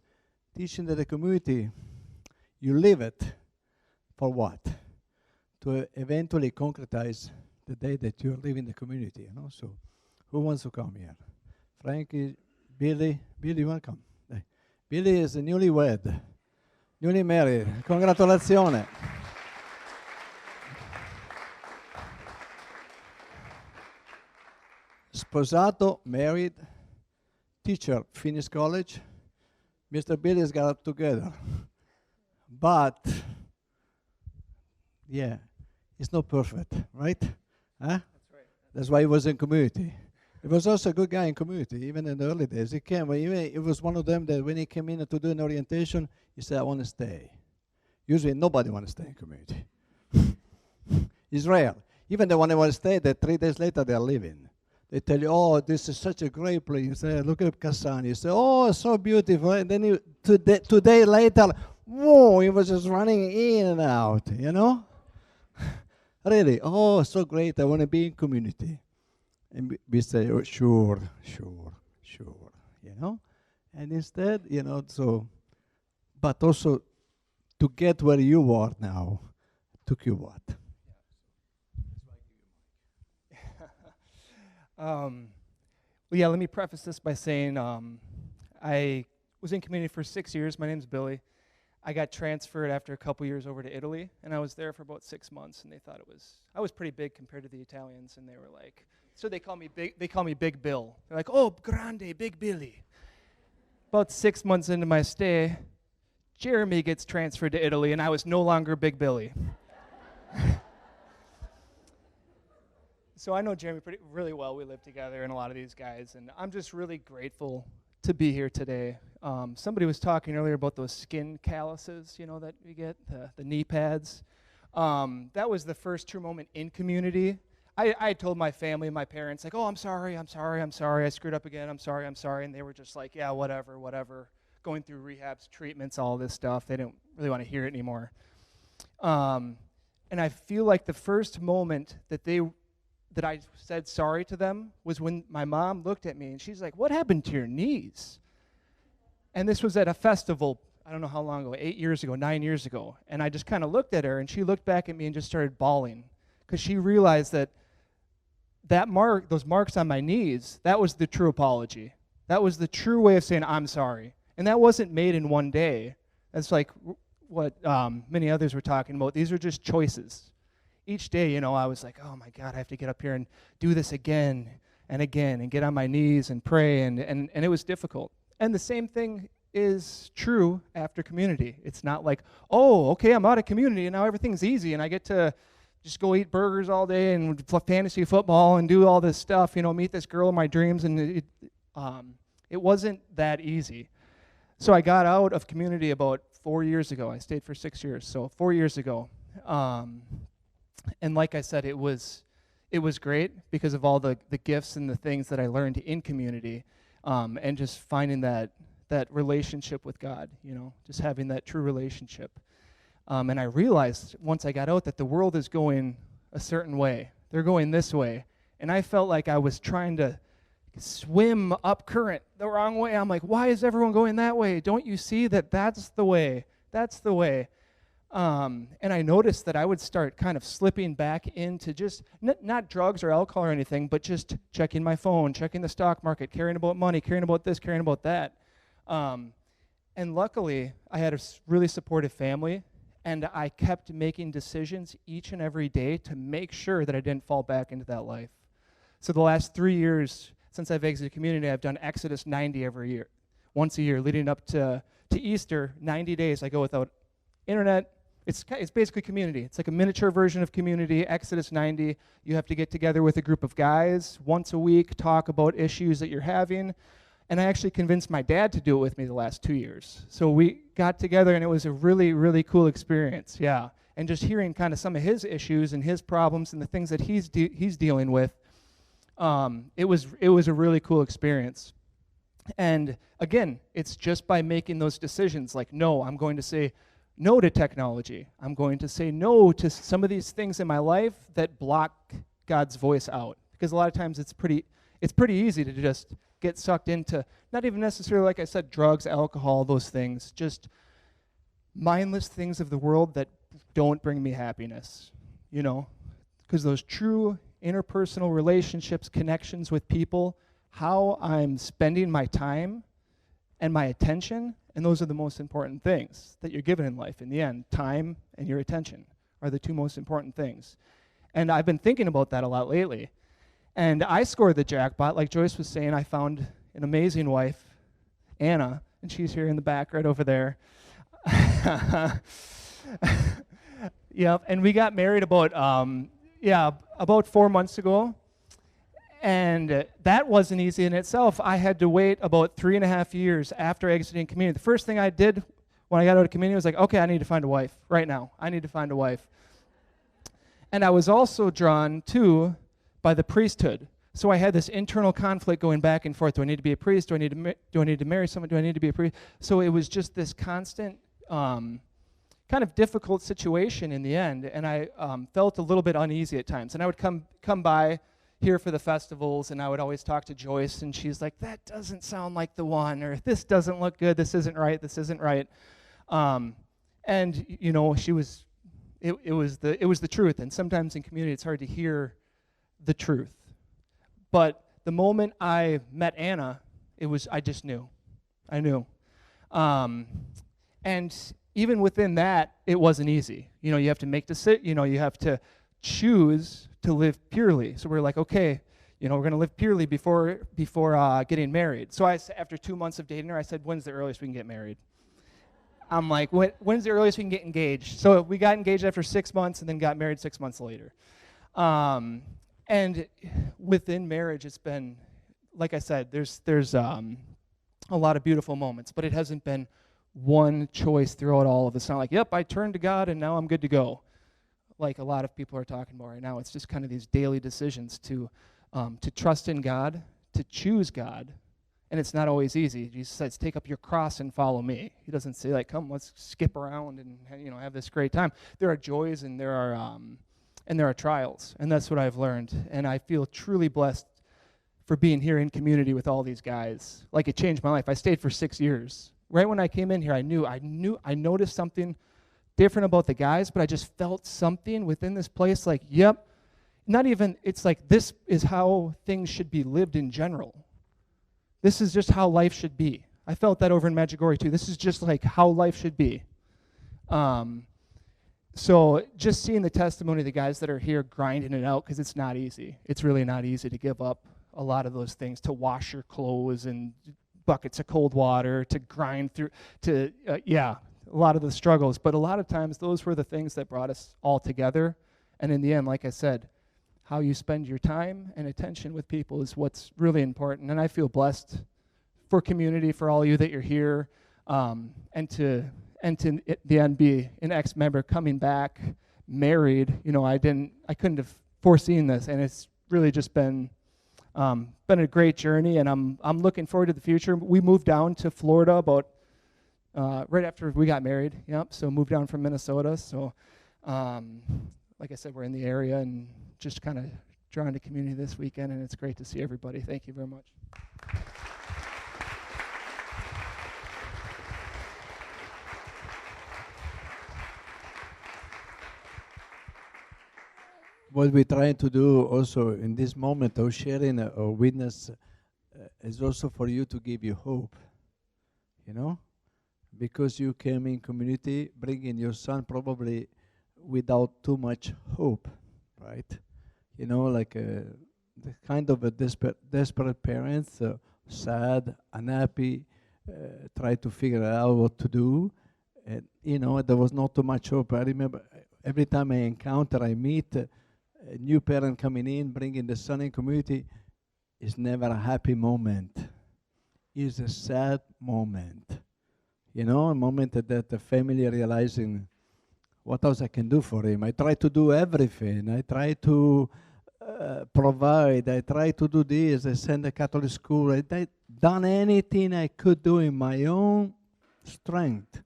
teaching to the community, you live it for what? To eventually concretize the day that you're living the community, So who wants to come here? Frankie, Billy, you want to come? Billy is a newlywed, newly married. Congratulazione. Sposato, married, teacher, finished college. Mr. Billy's got it together. But, yeah, it's not perfect, right? Huh? That's right. That's why he was in community. He was also a good guy in community, even in the early days. He came, it was one of them that when he came in to do an orientation, he said, I want to stay. Usually nobody wants to stay in community. It's rare. Even the one that want to stay, that 3 days later they're leaving. They tell you, oh, this is such a great place. You say, look at Kassan. You say, oh, so beautiful. And then 2 days later, whoa, he was just running in and out, Really, oh, so great. I want to be in community. And we say, oh, sure. And instead, but also to get where you are now, took you what? Well, yeah, let me preface this by saying I was in community for 6 years. My name's Billy. I got transferred after a couple years over to Italy, and I was there for about 6 months, and they thought I was pretty big compared to the Italians, and they were like, so they call me Big Bill. They're like, oh, grande, Big Billy. About 6 months into my stay, Jeremy gets transferred to Italy, and I was no longer Big Billy. So I know Jeremy really well. We live together and a lot of these guys, and I'm just really grateful to be here today. Somebody was talking earlier about those skin calluses, that we get, the knee pads. That was the first true moment in community. I told my family and my parents, like, oh, I'm sorry, I screwed up again, I'm sorry, and they were just like, yeah, whatever, going through rehabs, treatments, all this stuff. They didn't really want to hear it anymore. And I feel like the first moment that I said sorry to them was when my mom looked at me and she's like, what happened to your knees? And this was at a festival, I don't know how long ago, 9 years ago. And I just kind of looked at her and she looked back at me and just started bawling because she realized that those marks on my knees, that was the true apology. That was the true way of saying I'm sorry. And that wasn't made in one day. That's like what many others were talking about. These are just choices. Each day, I was like, oh my God, I have to get up here and do this again and again and get on my knees and pray, and it was difficult. And the same thing is true after community. It's not like, oh, okay, I'm out of community and now everything's easy and I get to just go eat burgers all day and fantasy football and do all this stuff, meet this girl in my dreams, and it wasn't that easy. So I got out of community about 4 years ago. I stayed for 6 years, so 4 years ago. And like I said, it was great because of all the gifts and the things that I learned in community, and just finding that relationship with God, just having that true relationship. And I realized once I got out that the world is going a certain way. They're going this way. And I felt like I was trying to swim up current the wrong way. I'm like, why is everyone going that way? Don't you see that that's the way? That's the way. And I noticed that I would start kind of slipping back into just not drugs or alcohol or anything, but just checking my phone, checking the stock market, caring about money, caring about this, caring about that. And luckily, I had a really supportive family, and I kept making decisions each and every day to make sure that I didn't fall back into that life. So the last 3 years since I've exited community, I've done Exodus 90 every year, once a year, leading up to Easter. 90 days I go without internet. It's basically community. It's like a miniature version of community. Exodus 90, you have to get together with a group of guys once a week, talk about issues that you're having, And I actually convinced my dad to do it with me the last 2 years. So we got together, and it was a really, really cool experience, yeah. And just hearing kind of some of his issues and his problems and the things that he's dealing with, it was a really cool experience. And again, it's just by making those decisions, like, no, I'm going to say no to technology. I'm going to say no to some of these things in my life that block God's voice out. Because a lot of times it's pretty easy to just get sucked into, not even necessarily, like I said, drugs, alcohol, those things, just mindless things of the world that don't bring me happiness, you know? Because those true interpersonal relationships, connections with people, how I'm spending my time and my attention, and those are the most important things that you're given in life. In the end, time and your attention are the two most important things. And I've been thinking about that a lot lately. And I scored the jackpot. Like Joyce was saying, I found an amazing wife, Anna, and she's here in the back right over there. Yep, and we got married about 4 months ago. And that wasn't easy in itself. I had to wait about 3.5 years after exiting community. The first thing I did when I got out of community was like, okay, I need to find a wife right now. I need to find a wife. And I was also drawn, too, by the priesthood. So I had this internal conflict going back and forth. Do I need to be a priest? Do I need to marry someone? Do I need to be a priest? So it was just this constant kind of difficult situation in the end, and I felt a little bit uneasy at times. And I would come by here for the festivals, and I would always talk to Joyce, and she's like, that doesn't sound like the one, or this doesn't look good, this isn't right, this isn't right. And, you know, it was the truth, and sometimes in community it's hard to hear the truth. But the moment I met Anna, I just knew. I knew. And even within that, it wasn't easy. You know, you have to you have to choose to live purely. So we're like, okay, you know, we're going to live purely before getting married. So after 2 months of dating her, I said, when's the earliest we can get married? I'm like, when's the earliest we can get engaged? So we got engaged after 6 months and then got married 6 months later. And within marriage, it's been, like I said, there's a lot of beautiful moments, but it hasn't been one choice throughout all of it. It's not like, yep, I turned to God and now I'm good to go, like a lot of people are talking about right now. It's just kind of these daily decisions to trust in God, to choose God, and it's not always easy. Jesus says, take up your cross and follow me. He doesn't say, like, come, let's skip around and have this great time. There are joys and there are trials, and that's what I've learned. And I feel truly blessed for being here in community with all these guys. Like, it changed my life. I stayed for 6 years. Right when I came in here, I noticed something different about the guys, but I just felt something within this place like, yep, it's like this is how things should be lived in general. This is just how life should be. I felt that over in Medjugorje too. This is just like how life should be. So just seeing the testimony of the guys that are here grinding it out, because it's not easy. It's really not easy to give up a lot of those things, to wash your clothes and buckets of cold water, to grind through, a lot of the struggles. But a lot of times those were the things that brought us all together. And in the end, like I said, how you spend your time and attention with people is what's really important. And I feel blessed for community, for all you that you're here, and to at the end be an ex-member coming back married. I couldn't have foreseen this, and it's really just been a great journey, and I'm looking forward to the future. We moved down to Florida about right after we got married. Yep. So moved down from Minnesota. So like I said, we're in the area and just kind of drawn to community this weekend, and it's great to see everybody. Thank you very much. What we're trying to do also in this moment of sharing or witness is also for you to give you hope, because you came in community bringing your son probably without too much hope, right? Like the kind of a desperate parents, sad, unhappy, try to figure out what to do. And, there was not too much hope. I remember every time I meet a new parent coming in, bringing the son in community, it's never a happy moment. is a sad moment. You know, a moment that the family realizing, what else I can do for him? I try to do everything. I try to provide. I try to do this. I send a Catholic school. I done anything I could do in my own strength,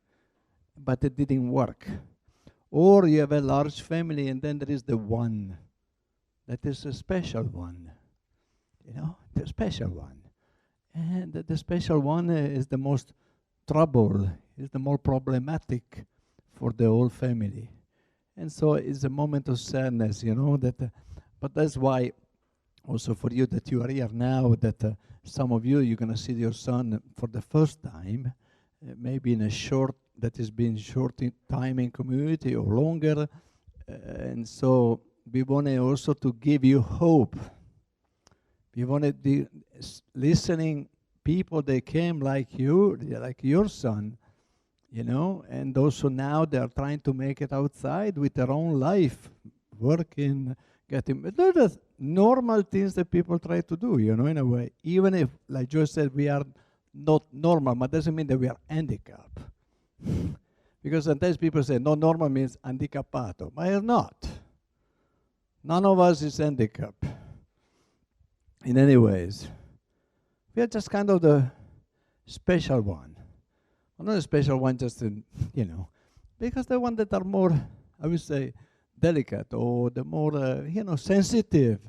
but it didn't work. Or you have a large family, and then there is the one that is a special one. You know, the special one. And the special one is the most trouble, is the more problematic for the whole family. And so it's a moment of sadness, you know, that, but that's why also for you that you are here now, that some of you, you're going to see your son for the first time, maybe in a short, that has been short in time in community or longer. And so we want also to give you hope. We wanted the listening people, they came like you, like your son, you know, and also now they're trying to make it outside with their own life, working, getting, they're the normal things that people try to do, you know, in a way. Even if, like Joyce said, we are not normal, but doesn't mean that we are handicapped. Because sometimes people say, no, normal means handicappato, but it's not. None of us is handicapped. In any ways, we are just kind of the special one. Not a special one just in, you know, because the one that are more, I would say, delicate or the more, you know, sensitive.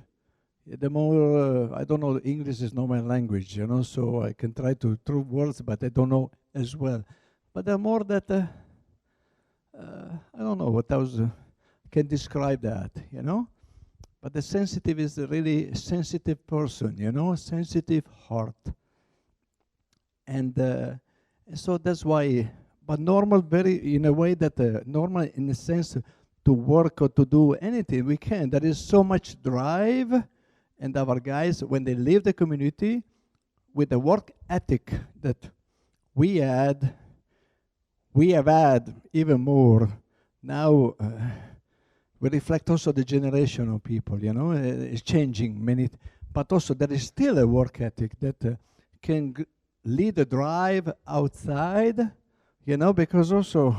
The more, I don't know, English is not my language, you know, so I can try to throw words, but I don't know as well. But the more that, I don't know what else can describe that, you know. But the sensitive is a really sensitive person, you know, sensitive heart. And so that's why, but normal very, in a way that normal in the sense to work or to do anything, we can. There is so much drive, and our guys, when they leave the community, with the work ethic that we have had even more, now we reflect also the generation of people, you know, it's changing many, but also there is still a work ethic that can lead a drive outside, you know, because also,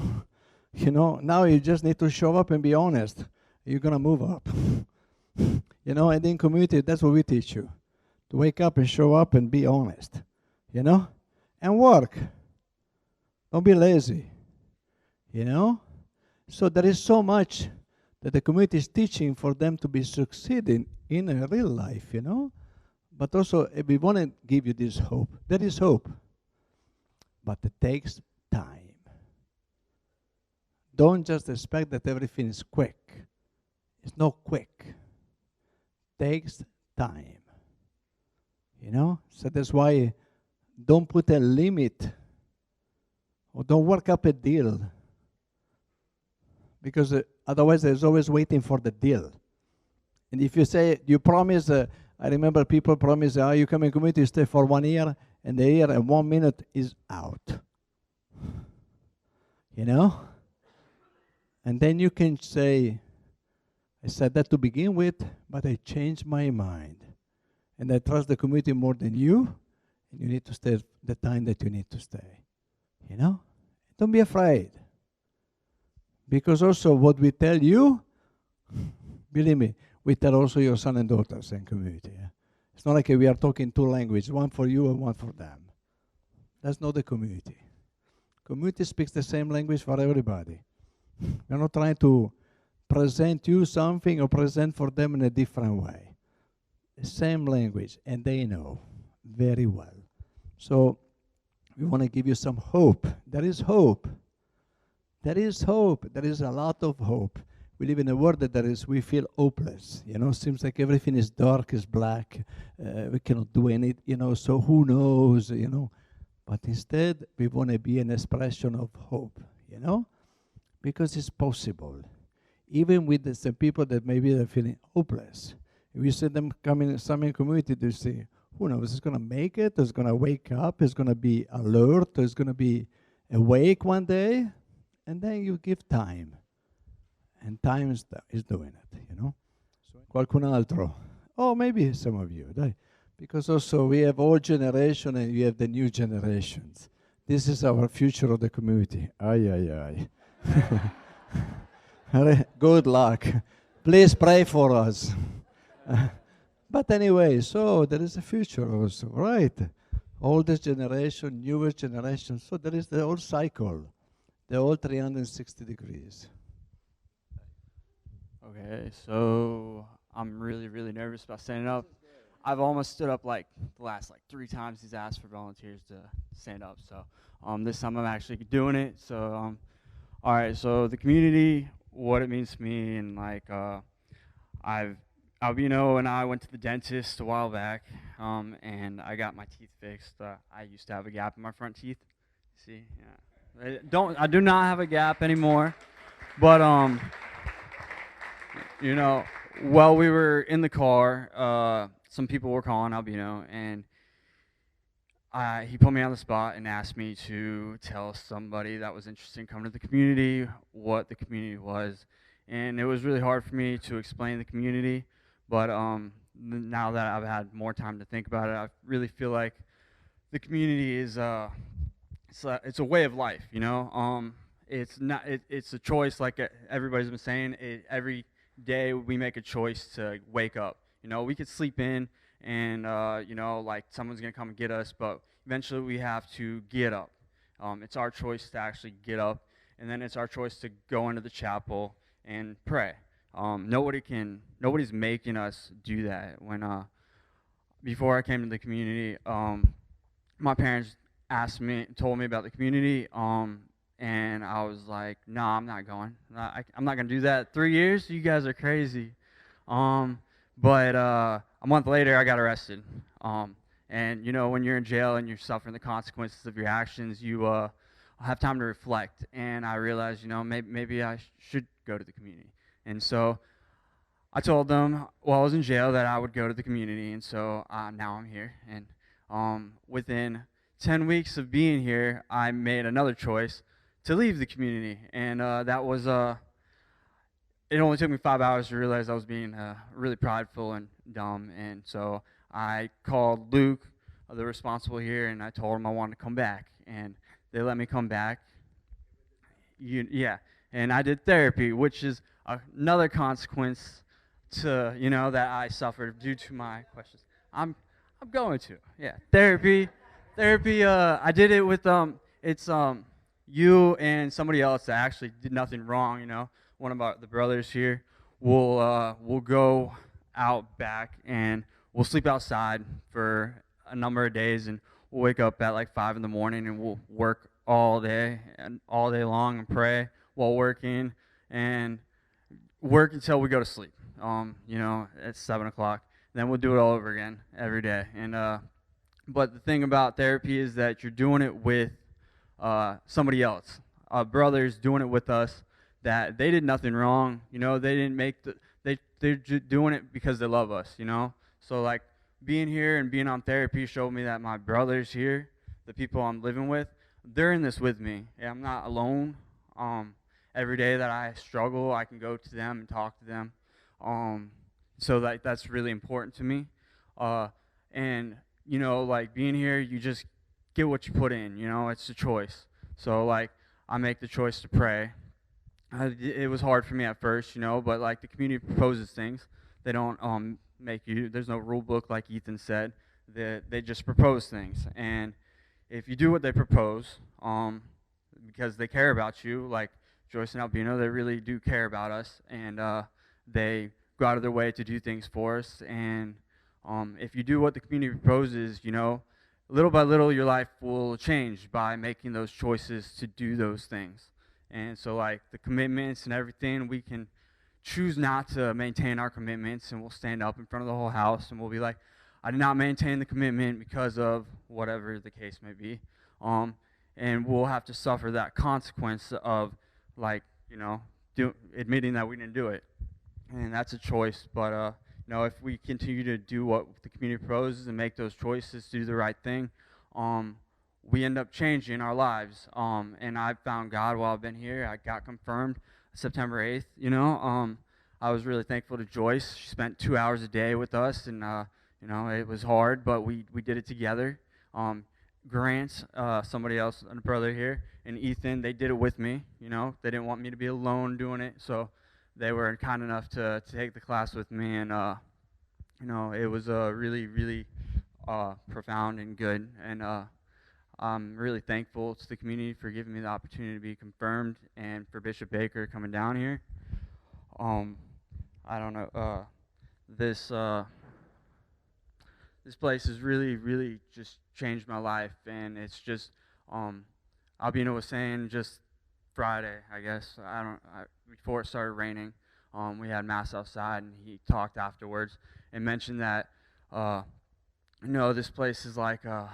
you know, now you just need to show up and be honest. You're going to move up. You know, and in community, that's what we teach you. To wake up and show up and be honest, you know, and work. Don't be lazy, you know. So there is so much that the community is teaching for them to be succeeding in a real life, you know. But also, we want to give you this hope. There is hope, but it takes time. Don't just expect that everything is quick. It's not quick. It takes time. You know? So that's why don't put a limit or don't work up a deal. Because otherwise there's always waiting for the deal. And if you say, you promise, I remember people promise, you come in community, you stay for 1 year, and the year and 1 minute is out. You know? And then you can say, I said that to begin with, but I changed my mind. And I trust the community more than you, and you need to stay the time that you need to stay. You know? Don't be afraid. Because also what we tell you, believe me, we tell also your son and daughters in community. Yeah? It's not like we are talking two languages, one for you and one for them. That's not the community. Community speaks the same language for everybody. We're not trying to present you something or present for them in a different way. The same language, and they know very well. So we want to give you some hope. There is hope. There is hope. There is a lot of hope. We live in a world that we feel hopeless. You know, seems like everything is dark, is black. We cannot do anything, you know, so who knows, you know. But instead, we want to be an expression of hope, you know, because it's possible. Even with some people that maybe they're feeling hopeless. If you see them coming, some in community, they say, who knows, is going to make it, is going to wake up, is going to be alert, is going to be awake one day. And then you give time. And time is doing it, you know. Qualcun altro? Oh, maybe some of you. Dai. Because also we have old generation and we have the new generations. This is our future of the community. Ay, ay, ay. Good luck. Please pray for us. But anyway, so there is a future also, right? Oldest generation, newest generation. So there is the whole cycle, the whole 360 degrees. Okay, so I'm really, really nervous about standing up. I've almost stood up like the last 3 times he's asked for volunteers to stand up. So this time I'm actually doing it. So all right. So the community, what it means to me, and Albino and I went to the dentist a while back, and I got my teeth fixed. I used to have a gap in my front teeth. See, yeah. I do not have a gap anymore, but while we were in the car, some people were calling Albino, and he put me on the spot and asked me to tell somebody that was interested in coming to the community what the community was. And it was really hard for me to explain the community, but now that I've had more time to think about it, I really feel like the community is it's a way of life, It's a choice, like everybody's been saying. Every day we make a choice to wake up. We could sleep in and someone's gonna come and get us, but eventually we have to get up. It's our choice to actually get up, and then it's our choice to go into the chapel and pray. Nobody's making us do that. Before I came to the community, my parents told me about the community, and I was like, no, I'm not going. I'm not gonna do that. 3 years? You guys are crazy. But a month later, I got arrested. And when you're in jail and you're suffering the consequences of your actions, you have time to reflect. And I realized, maybe I should go to the community. And so I told them while I was in jail that I would go to the community. And so now I'm here. And within 10 weeks of being here, I made another choice to leave the community. And that was it only took me 5 hours to realize I was being really prideful and dumb. And so I called Luke, the responsible here, and I told him I wanted to come back. And they let me come back. And I did therapy, which is another consequence to, that I suffered due to my questions. I'm going to. Yeah, therapy. I did it with it's you and somebody else that actually did nothing wrong. One of the brothers here will go out back and we'll sleep outside for a number of days, and we'll wake up at 5 in the morning and we'll work all day long and pray while working and work until we go to sleep. At 7 o'clock. Then we'll do it all over again every day. And but the thing about therapy is that you're doing it with somebody else. Brothers doing it with us, that they did nothing wrong. They didn't make they're just doing it because they love us. So being here and being on therapy showed me that my brothers here, the people I'm living with, they're in this with me. Yeah, I'm not alone. Every day that I struggle, I can go to them and talk to them. So that's really important to me. And being here, you just get what you put in. It's a choice. So I make the choice to pray. It was hard for me at first, but the community proposes things. They don't make you. There's no rule book, like Ethan said. They just propose things, and if you do what they propose, because they care about you, like Joyce and Albino, they really do care about us, and they go out of their way to do things for us. And if you do what the community proposes, little by little, your life will change by making those choices to do those things. And so the commitments and everything, we can choose not to maintain our commitments, and we'll stand up in front of the whole house and we'll be like, I did not maintain the commitment because of whatever the case may be. And we'll have to suffer that consequence of admitting that we didn't do it. And that's a choice. But if we continue to do what the community proposes and make those choices to do the right thing, we end up changing our lives. And I found God while I've been here. I got confirmed September 8th. I was really thankful to Joyce. She spent 2 hours a day with us, and You know, it was hard, but we did it together. Grant, somebody else, a brother here, and Ethan, they did it with me. You know, they didn't want me to be alone doing it, so they were kind enough to take the class with me, and you know, it was really, really profound and good. And I'm really thankful to the community for giving me the opportunity to be confirmed, and for Bishop Baker coming down here. I don't know, this this place has really, really just changed my life, and it's just, Albino was saying just Friday, I guess, before it started raining, we had mass outside, and he talked afterwards and mentioned that, you know, this place is like a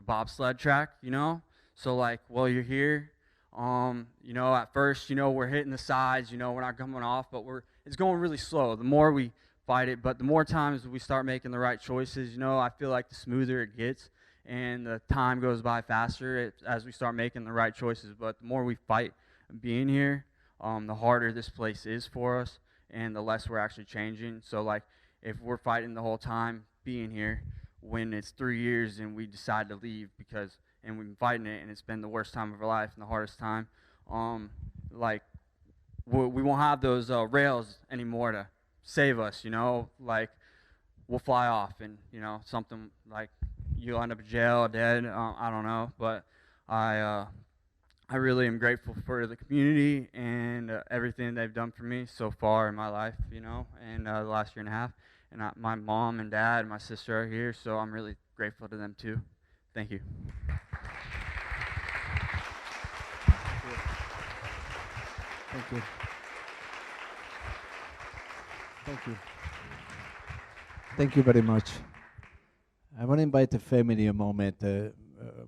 bobsled track, you know, so like, while you're here, you know, at first, you know, we're hitting the sides, you know, we're not coming off, but it's going really slow. The more we fight it, but the more times we start making the right choices, you know, I feel like the smoother it gets, and the time goes by faster as we start making the right choices. But the more we fight being here, the harder this place is for us, and the less we're actually changing. So like, if we're fighting the whole time being here, when it's 3 years and we decide to leave and we've been fighting it, and it's been the worst time of our life and the hardest time, like, we won't have those rails anymore to save us, you know, like, we'll fly off, and, you know, something like you'll end up in jail or dead, I don't know, but I really am grateful for the community and everything they've done for me so far in my life, you know, and the last year and a half, and my mom and dad and my sister are here, so I'm really grateful to them too. Thank you. Thank you. Thank you. Thank you very much. I want to invite the family a moment.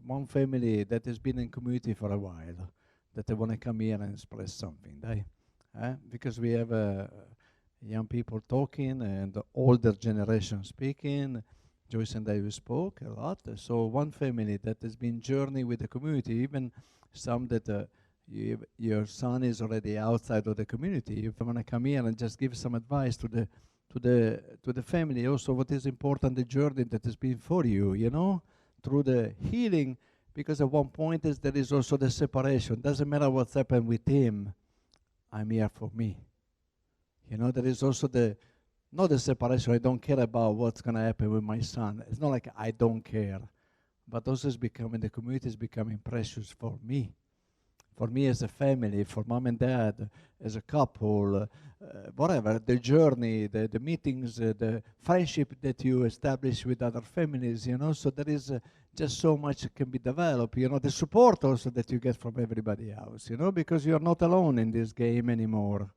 One family that has been in community for a while, that they want to come here and express something. Because we have young people talking and the older generation speaking. Joyce and I spoke a lot. So one family that has been journeying with the community, even some that your son is already outside of the community. If you want to come here and just give some advice to the family, also what is important, the journey that has been for you, you know, through the healing, because at one point there is also the separation. Doesn't matter what's happened with him, I'm here for me. You know, there is also not the separation, I don't care about what's going to happen with my son. It's not like I don't care, but also the community is becoming precious for me. For me as a family, for mom and dad, as a couple, whatever, the journey, the meetings, the friendship that you establish with other families, you know, so there is just so much that can be developed, you know, the support also that you get from everybody else, you know, because you're not alone in this game anymore.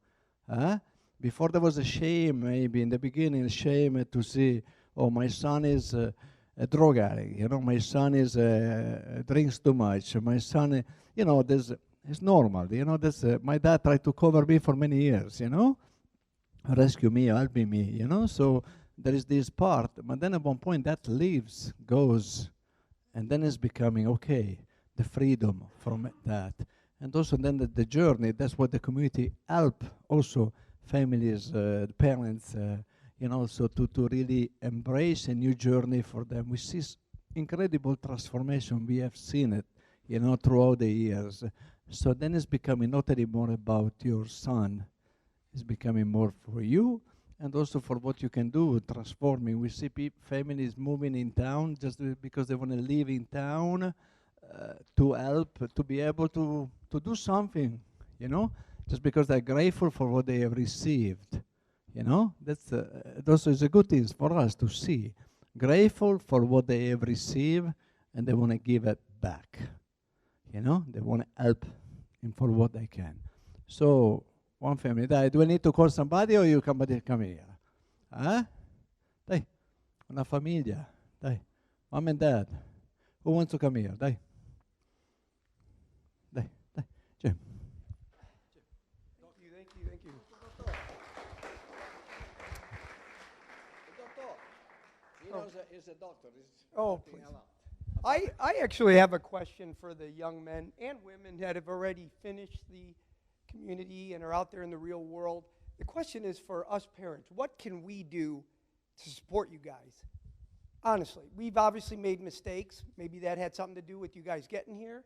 Before there was a shame, maybe in the beginning, shame to see, oh, my son is a drug addict, you know, my son is drinks too much, my son, you know, it's normal, you know, my dad tried to cover me for many years, you know, rescue me, help me, you know, so there is this part, but then at one point that leaves, goes, and then it's becoming okay, the freedom from that. And also then the journey, that's what the community help also families, parents, you know, so to really embrace a new journey for them. We see incredible transformation, we have seen it, you know, throughout the years. So then it's becoming not anymore about your son, it's becoming more for you, and also for what you can do, transforming. We see families moving in town just because they want to live in town, to help, to be able to do something, you know, just because they're grateful for what they have received, you know. That's also is a good thing for us to see. Grateful for what they have received, and they want to give it back. You know, they want to help him for what they can. So, one family, dai, do I need to call somebody or you come here? Dai, una famiglia, dai, mom and dad. Who wants to come here? Dai. Dai, Jim. Thank you. He knows he's a doctor. Oh, please. I actually have a question for the young men and women that have already finished the community and are out there in the real world. The question is for us parents. What can we do to support you guys. Honestly, we've obviously made mistakes. Maybe that had something to do with you guys getting here.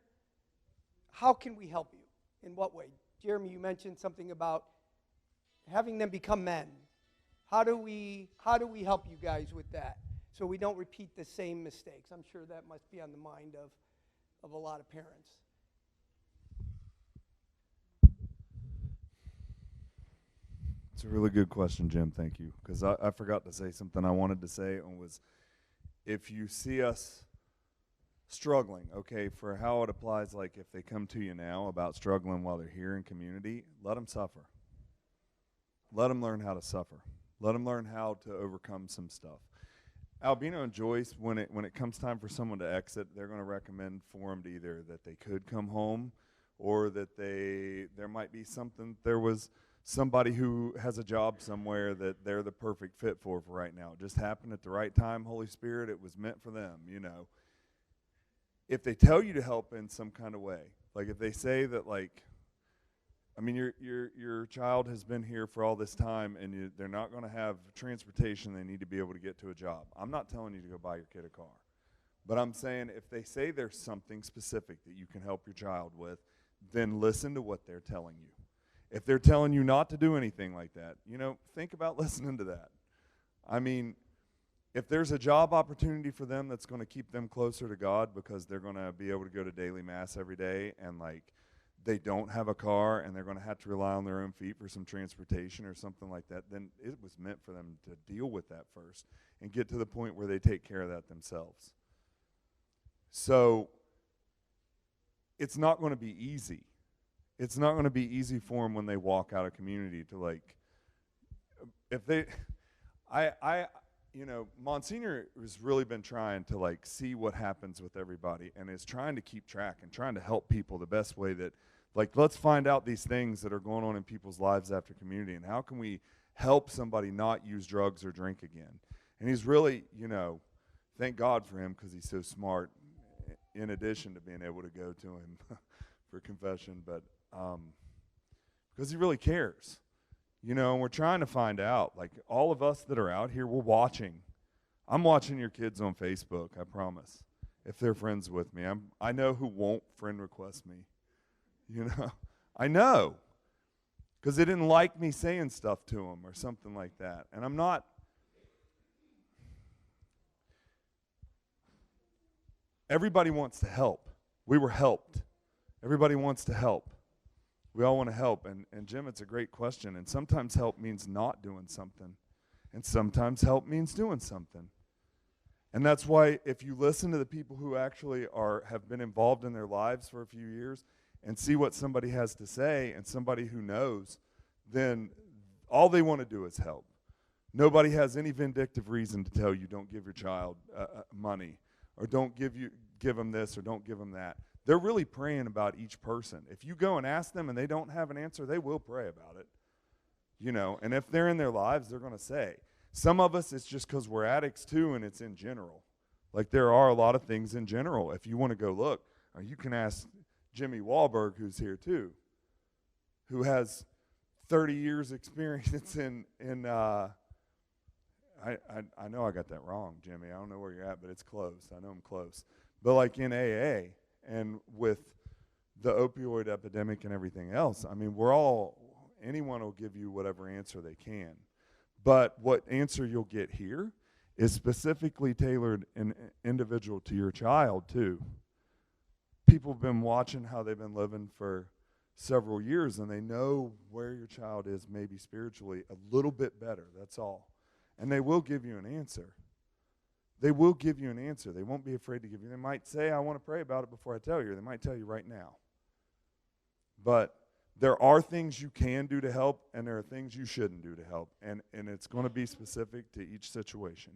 How can we help you? In what way? Jeremy, you mentioned something about having them become men. How do we help you guys with that so we don't repeat the same mistakes? I'm sure that must be on the mind of a lot of parents. It's a really good question, Jim. Thank you. Because I forgot to say something I wanted to say, and was, if you see us struggling, okay, for how it applies, like if they come to you now about struggling while they're here in community, let them suffer. Let them learn how to suffer. Let them learn how to overcome some stuff. Albino and Joyce, when it comes time for someone to exit, they're going to recommend for them to either that they could come home, or that there might be something, there was somebody who has a job somewhere that they're the perfect fit for right now. It just happened at the right time, Holy Spirit, it was meant for them, you know. If they tell you to help in some kind of way, like if they say that, like, I mean, your child has been here for all this time, and they're not going to have transportation, they need to be able to get to a job. I'm not telling you to go buy your kid a car. But I'm saying if they say there's something specific that you can help your child with, then listen to what they're telling you. If they're telling you not to do anything like that, you know, think about listening to that. I mean, if there's a job opportunity for them that's going to keep them closer to God because they're going to be able to go to daily mass every day, and like they don't have a car and they're going to have to rely on their own feet for some transportation or something like that, then it was meant for them to deal with that first and get to the point where they take care of that themselves. So it's not going to be easy. It's not going to be easy for them when they walk out of community to, like, if they, you know, Monsignor has really been trying to, like, see what happens with everybody and is trying to keep track and trying to help people the best way that, like, let's find out these things that are going on in people's lives after community, and how can we help somebody not use drugs or drink again. And he's really, you know, thank God for him because he's so smart, in addition to being able to go to him for confession, but because he really cares. You know, and we're trying to find out, like, all of us that are out here, we're watching. I'm watching your kids on Facebook, I promise, if they're friends with me. I know who won't friend request me, you know. I know, because they didn't like me saying stuff to them or something like that. And I'm not. Everybody wants to help. We were helped. Everybody wants to help. We all want to help. And Jim, it's a great question. And sometimes help means not doing something. And sometimes help means doing something. And that's why if you listen to the people who actually have been involved in their lives for a few years and see what somebody has to say and somebody who knows, then all they want to do is help. Nobody has any vindictive reason to tell you don't give your child money, or don't give them this, or don't give them that. They're really praying about each person. If you go and ask them and they don't have an answer, they will pray about it. You know, and if they're in their lives, they're going to say. Some of us, it's just because we're addicts too, and it's in general. Like, there are a lot of things in general. If you want to go look, or you can ask Jimmy Wahlberg, who's here too, who has 30 years experience in I know I got that wrong, Jimmy. I don't know where you're at, but it's close. I know I'm close. But like in AA and with the opioid epidemic and everything else, I mean, anyone will give you whatever answer they can. But what answer you'll get here is specifically tailored and individual to your child too. People have been watching how they've been living for several years, and they know where your child is maybe spiritually a little bit better, that's all. And they will give you an answer. They will give you an answer. They won't be afraid to give you. They might say, I want to pray about it before I tell you. They might tell you right now. But there are things you can do to help, and there are things you shouldn't do to help. And it's going to be specific to each situation.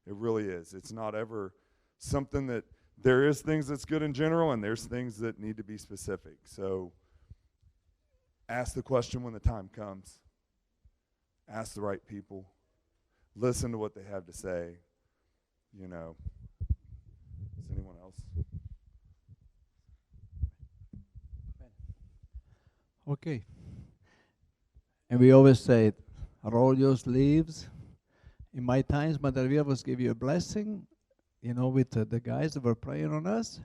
It really is. It's not ever something that, there is things that's good in general, and there's things that need to be specific. So ask the question when the time comes. Ask the right people. Listen to what they have to say, you know. Is anyone else? Okay. And we always say, roll your sleeves, In my times, Mother Vera was give you a blessing, with the guys that were praying on us.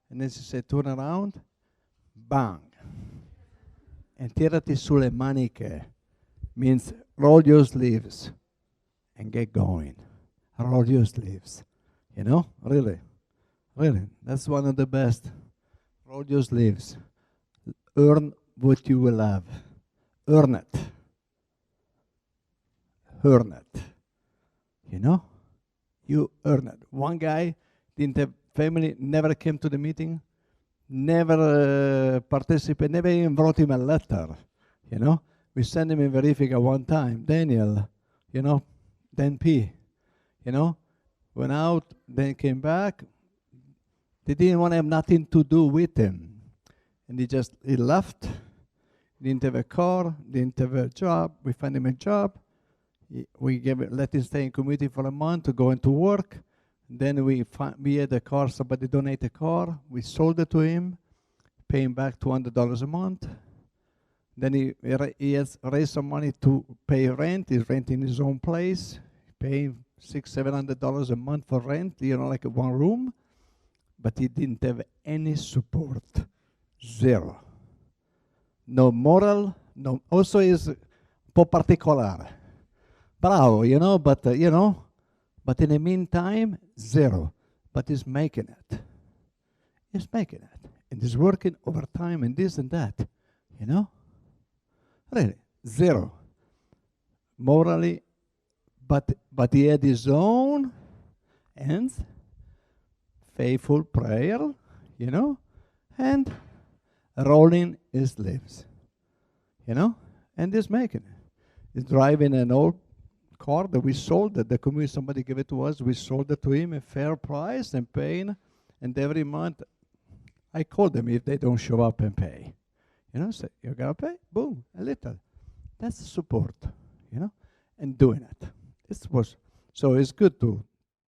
And then she said, turn around, bang. And tirati sulle maniche means roll your sleeves and get going. Roll your sleeves. Really. Really. That's one of the best. Roll your sleeves. Earn what you will have. Earn it. Earn it. You earn it. One guy didn't have family, never came to the meeting, never participated, never even wrote him a letter. We sent him in Verifica one time. Daniel, then P, went out, then came back. They didn't want to have nothing to do with him. And he left. Didn't have a car, didn't have a job. We found him a job. We let him stay in community for a month to go into work. Then we had a car, somebody donated a car. We sold it to him, paying back $200 a month. Then he has raised some money to pay rent. He's renting his own place, paying $600-700 a month for rent, like one room. But he didn't have any support. Zero. No moral, no. Also is un po' particolare. Bravo, but in the meantime, zero. But he's making it. He's making it. And he's working overtime and this and that. Really, zero. Morally, but he had his own and faithful prayer, and rolling his sleeves, and he's making it. He's driving an old car that we sold, that the community, somebody gave it to us. We sold it to him at fair price and paying. And every month, I call them if they don't show up and pay. Say, you're going to pay? Boom, a little. That's support, and doing it. So it's good to